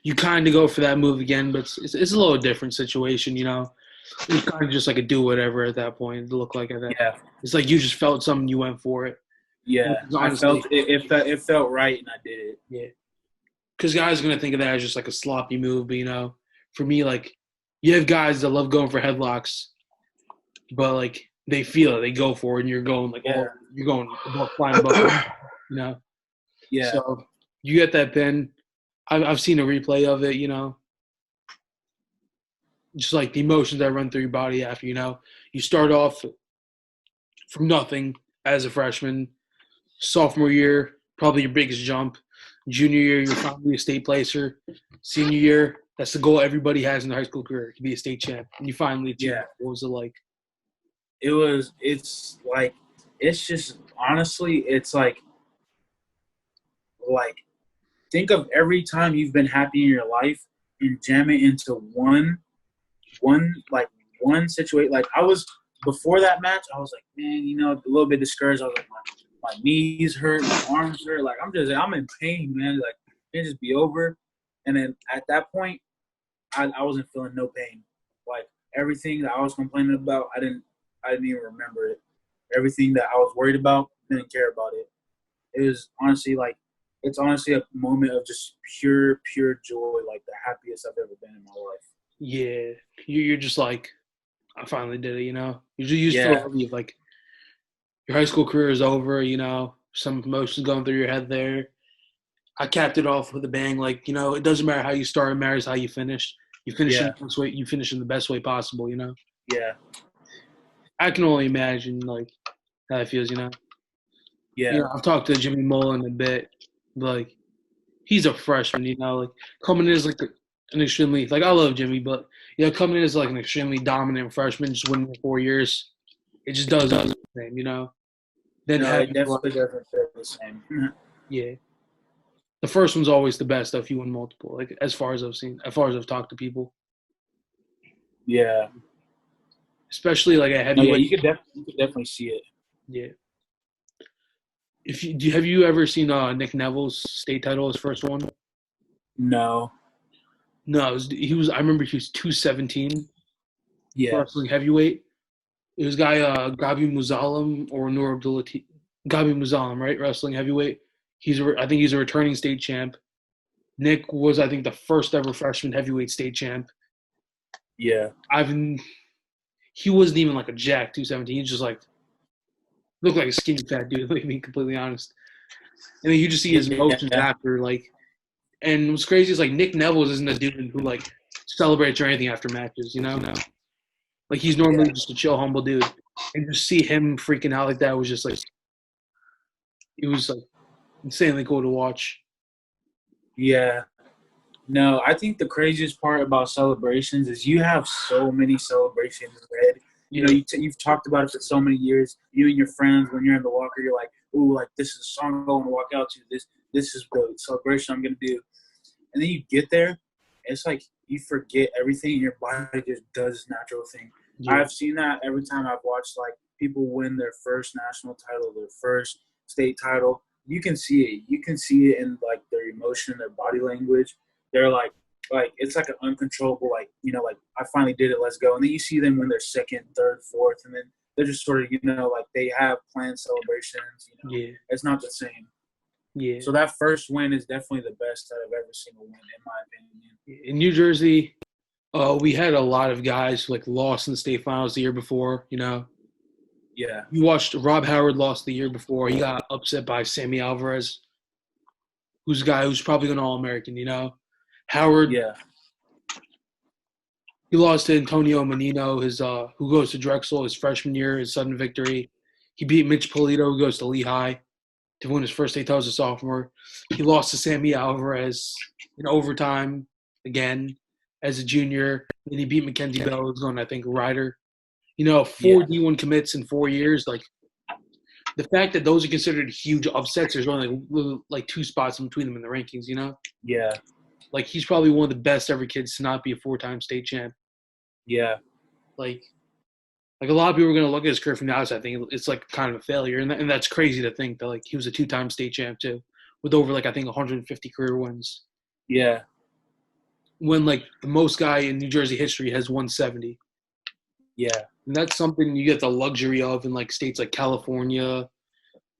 you kind of go for that move again, but it's a little different situation, It's kind of just like a do whatever at that point. It looked like at that. Yeah. It's like you just felt something, you went for it. Yeah, honestly, I felt it felt right, and I did it. Yeah. Because guys are going to think of that as just a sloppy move, but, for me, you have guys that love going for headlocks, but, they feel it. They go for it, and you're going, you're going flying above, Yeah. So you get that pin. I've seen a replay of it, just the emotions that run through your body after, you start off from nothing as a freshman. Sophomore year, probably your biggest jump. Junior year, you're finally a state placer. Senior year, that's the goal everybody has in their high school career, to be a state champ. And you finally achieved it. What was it like? It's just, honestly, it's think of every time you've been happy in your life and jam it into one situation. I was, before that match, I was like, man, a little bit discouraged. I was like, my knees hurt, my arms hurt. I'm in pain, man. It just be over. And then at that point, I wasn't feeling no pain. Everything that I was complaining about, I didn't even remember it. Everything that I was worried about, didn't care about it. It was honestly it's honestly a moment of just pure joy, the happiest I've ever been in my life. Yeah, you're just I finally did it. You just feel relief. Your high school career is over. Some emotions going through your head there. I capped it off with a bang. It doesn't matter how you start; it matters how you finish. You finish in the best way. You finish in the best way possible. Yeah. I can only imagine how it feels. Yeah. I've talked to Jimmy Mullen a bit. He's a freshman. Coming in as an extremely I love Jimmy, but coming in as an extremely dominant freshman, just winning 4 years, it just doesn't the same. Then it definitely doesn't feel the same. Yeah. The first one's always the best if you win multiple, as far as I've seen, as far as I've talked to people. Yeah. Especially a heavyweight. Yeah, you could definitely see it. Yeah. Have you ever seen Nick Neville's state title, his first one? No. No, I remember he was 217. Yeah. Wrestling heavyweight. It was guy Gabi Muzalam or Noor Abdulatif. Gabi Muzalam, right? Wrestling heavyweight. I think he's a returning state champ. Nick was, I think, the first ever freshman heavyweight state champ. Yeah. He wasn't even a jack 217. He just looked like a skinny fat dude, to be completely honest. And then you just see his emotions after, and what's crazy is Nick Neville isn't a dude who celebrates or anything after matches, he's normally just a chill, humble dude. And just see him freaking out like that was just it was insanely cool to watch. Yeah. No, I think the craziest part about celebrations is you have so many celebrations in your head. You know, Yeah, you've talked about it for so many years. You and your friends, when you're in the locker, you're like, "Ooh, like this is a song I want to walk out to. This is the celebration I'm gonna do." And then you get there, it's like you forget everything. And your body just does its natural thing. yeah, I've seen that every time I've watched like people win their first national title, their first state title. You can see it. You can see it in like their emotion, their body language. They're like it's like an uncontrollable like I finally did it, let's go. And then you see them when they're second, third, fourth, and then they're just sort of like they have planned celebrations. yeah, It's not the same. yeah. So that first win is definitely the best out of every single win, in my opinion. In New Jersey, we had a lot of guys who like lost in the state finals the year before. You know, Yeah, you watched Rob Howard lost the year before. He got upset by Sammy Alvarez, who's a guy who's probably an All-American. You know, Howard, yeah, he lost to Antonio Menino, his who goes to Drexel his freshman year, his sudden victory. He beat Mitch Polito, who goes to Lehigh, to win his first state title as a sophomore. He lost to Sammy Alvarez in overtime again as a junior. And he beat Mackenzie Bell, who's going, I think, Ryder. You know, yeah, 4 D1 commits in 4 years. Like, the fact that those are considered huge upsets, there's only like 2 spots in between them in the rankings, you know? yeah, Like, he's probably one of the best ever kids to not be a 4-time state champ. yeah, Like a lot of people are going to look at his career from the outside. I think it's like kind of a failure. And that's crazy to think that, like, he was a 2-time state champ, too, with over, like, I think 150 career wins. yeah, When, like, the most guy in New Jersey history has 170. yeah, And that's something you get the luxury of in, like, states like California,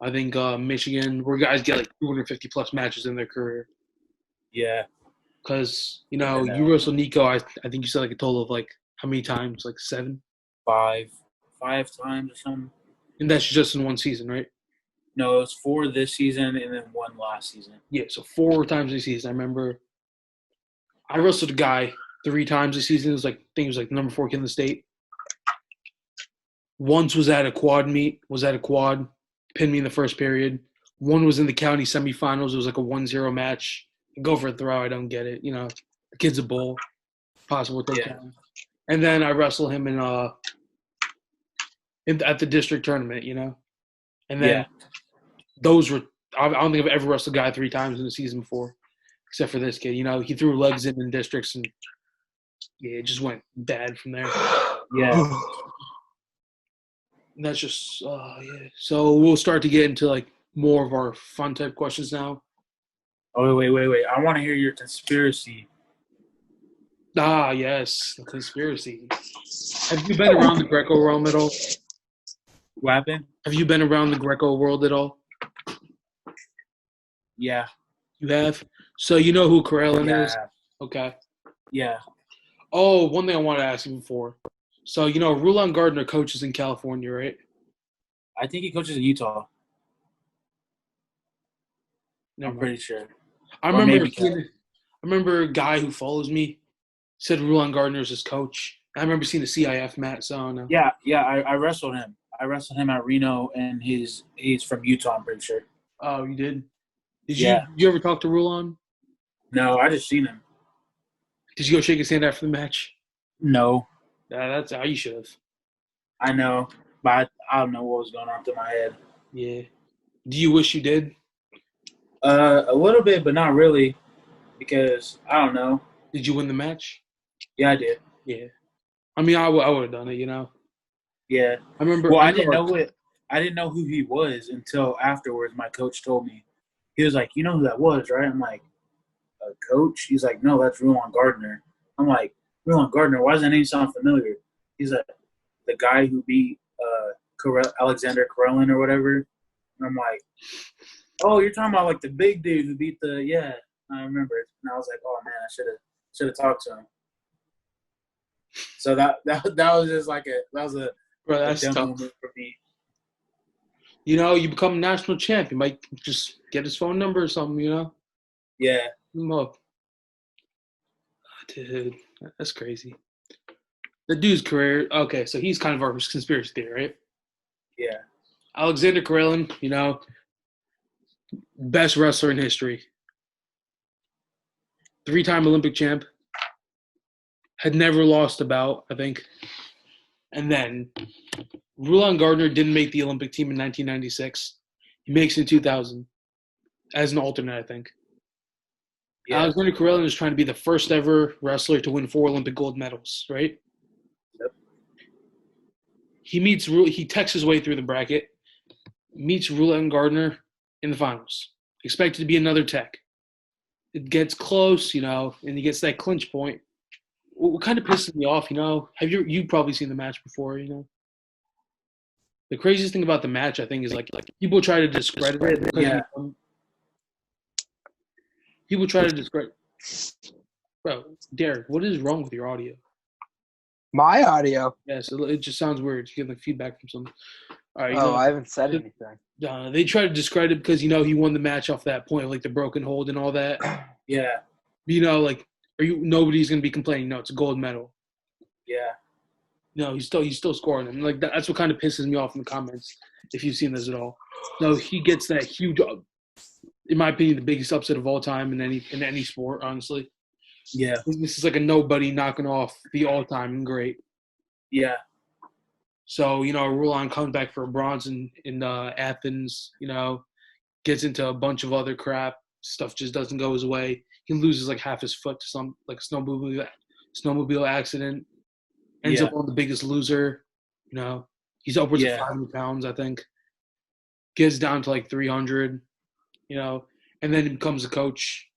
I think Michigan, where guys get, like, 250 plus matches in their career. yeah. Because, you know, And you wrestle Nico, I think you said, like, a total of, like, how many times? Like, 7? five times or something. And that's just in one season, right? No, it was 4 this season and then 1 last season. Yeah, so 4 times this season. I remember I wrestled a guy 3 times this season. It was like, I think it was like the number 4 kid in the state. Once was at a quad, pinned me in the first period. One was in the county semifinals. It was like a 1-0 match. Go for a throw. I don't get it. You know, the kid's a bull. Possible takedown. And then I wrestled him at the district tournament, you know. And then those were – I don't think I've ever wrestled a guy 3 times in the season before, except for this kid. You know, he threw legs in districts, and, yeah, it just went bad from there. Yeah. And that's just yeah. So we'll start to get into like more of our fun type questions now. Oh wait! I want to hear your conspiracy. Ah, yes, the conspiracy. Have you been around the Greco realm at all? What happened? Have you been around the Greco world at all? Yeah. You have. So you know who Karelin Yeah. is? Okay. Yeah. Oh, one thing I wanted to ask you before. So you know, Rulon Gardner coaches in California, right? I think he coaches in Utah. Never I'm mind. pretty sure. I remember a guy who follows me said Rulon Gardner is his coach. I remember seeing the CIF mat, so I don't know. Yeah. I wrestled him. I wrestled him at Reno, and he's from Utah. I'm pretty sure. Oh, you did? Did you ever talk to Rulon? No, I just seen him. Did you go shake his hand after the match? No. That's how you should have. I know, but I don't know what was going on through my head. Yeah. Do you wish you did? A little bit, but not really, because I don't know. Did you win the match? Yeah, I did. Yeah. I mean, I would have done it, you know. Yeah. I remember. Well, I didn't know who he was until afterwards. My coach told me. He was like, "You know who that was, right?" I'm like, "A coach?" He's like, "No, that's Rulon Gardner." I'm like, "Rulon Gardner? Why does that name sound familiar?" He's like, "The guy who beat Alexander Karelin or whatever." And I'm like, "Oh, you're talking about like the big dude who beat the yeah." I remember it, and I was like, "Oh man, I should have talked to him." So that was just like a Bro, that's dumb tough. moment for me. You know, you become a national champ. You might just get his phone number or something, you know? Yeah. Hit him up. Dude, that's crazy. The dude's career, okay, so he's kind of our conspiracy theory, right? Yeah. Alexander Karelin, you know, best wrestler in history. 3-time Olympic champ. Had never lost a bout, I think. And then Rulon Gardner didn't make the Olympic team in 1996. He makes it in 2000 as an alternate, I think. Yeah. Alexander Karelin is trying to be the first ever wrestler to win 4 Olympic gold medals, right? Yep. He techs his way through the bracket, meets Rulon Gardner in the finals. Expected to be another tech. It gets close, and he gets that clinch point. What kind of pisses me off, have you've probably seen the match before, The craziest thing about the match, I think, is like people try to discredit it. Yeah. People try to discredit. Bro, Derek, what is wrong with your audio? My audio? Yes, it just sounds weird. You get feedback from something. All right. I haven't said anything. They try to discredit because he won the match off that point, like the broken hold and all that. Yeah. Nobody's gonna be complaining. No, it's a gold medal. Yeah. No, he's still scoring them. Like that's what kind of pisses me off in the comments. If you've seen this at all, no, he gets that huge, in my opinion, the biggest upset of all time in any sport. Honestly. Yeah. This is like a nobody knocking off the all-time great. Yeah. So Rulon comes back for a bronze in Athens. Gets into a bunch of other crap. Stuff just doesn't go his way. He loses like half his foot to some like snowmobile accident. Ends up on The Biggest Loser. He's upwards of 500 pounds, I think. Gets down to like 300. And then he becomes a coach.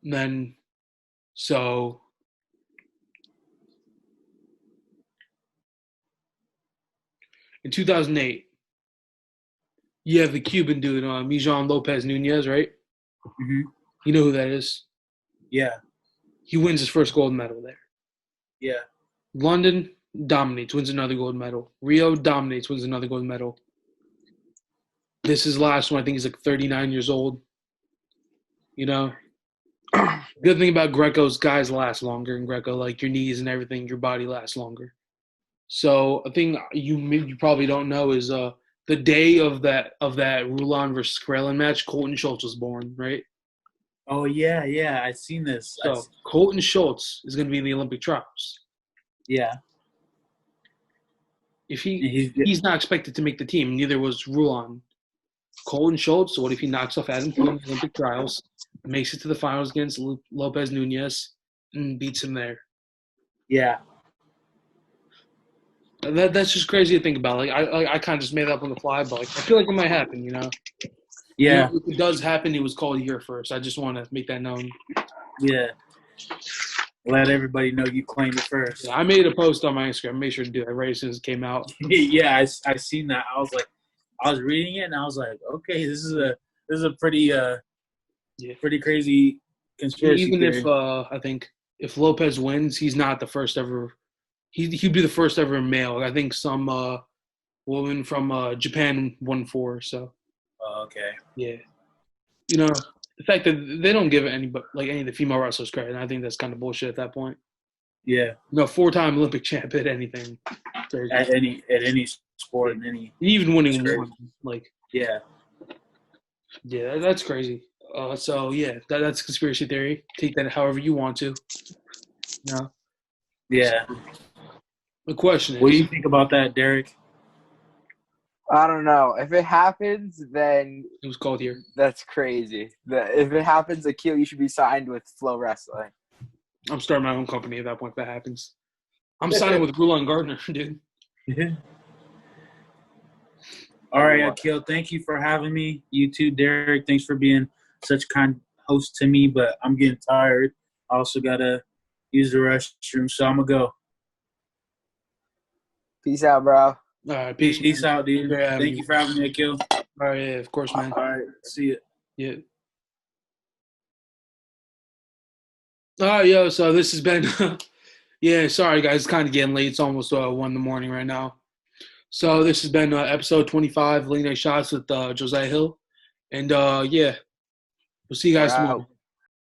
And then, so in 2008, you have the Cuban dude, Mijan Lopez Nunez, right? Mm-hmm. You know who that is? Yeah. He wins his first gold medal there. Yeah. London dominates, wins another gold medal. Rio dominates, wins another gold medal. This is the last one. I think he's like 39 years old. Good thing about Greco's guys last longer in Greco, like your knees and everything, your body lasts longer. So a thing you probably don't know is the day of that Rulon versus Karelin match, Colton Schultz was born, right? Oh yeah, I've seen this. So Colton Schultz is going to be in the Olympic trials. Yeah. If he's not expected to make the team, neither was Rulon. Colton Schultz, what if he knocks off Adam Cole in the Olympic trials, makes it to the finals against Lopez Nunez, and beats him there? Yeah. That's just crazy to think about. Like I kind of just made that up on the fly, but I feel like it might happen. Yeah. If it does happen, it was called here first. I just want to make that known. Yeah. Let everybody know you claimed it first. Yeah, I made a post on my Instagram. Made sure to do that right as soon as it came out. Yeah, I seen that. I was reading it and I was like, okay, this is a pretty pretty crazy conspiracy Even theory. if I think if Lopez wins, he's not the first ever. He'd be the first ever male. I think some woman from Japan won 4. So. Oh, okay. Yeah. The fact that they don't give any of the female wrestlers credit, and I think that's kind of bullshit at that point. Yeah. 4-time Olympic champ at anything. At any sport, in any. Even winning one, Yeah. Yeah, that's crazy. So yeah, that's conspiracy theory. Take that however you want to. Yeah. The question is, what do you think about that, Derek? I don't know. If it happens, then it was called here. That's crazy. If it happens, Akil, you should be signed with Flow Wrestling. I'm starting my own company at that point if that happens. I'm signing with Rulon Gardner, dude. Yeah. All right, Akil, thank you for having me. You too, Derek. Thanks for being such a kind host to me, but I'm getting tired. I also got to use the restroom, so I'm going to go. Peace out, bro. All right, peace out, dude. Thank you for having me, Akil. All right, yeah, of course, man. All right, see you. Yeah. All right, yo, so this has been yeah, sorry, guys. It's kind of getting late. It's almost 1 in the morning right now. So this has been episode 25, Late Night Shots with Josiah Hill. And, yeah, we'll see you guys tomorrow.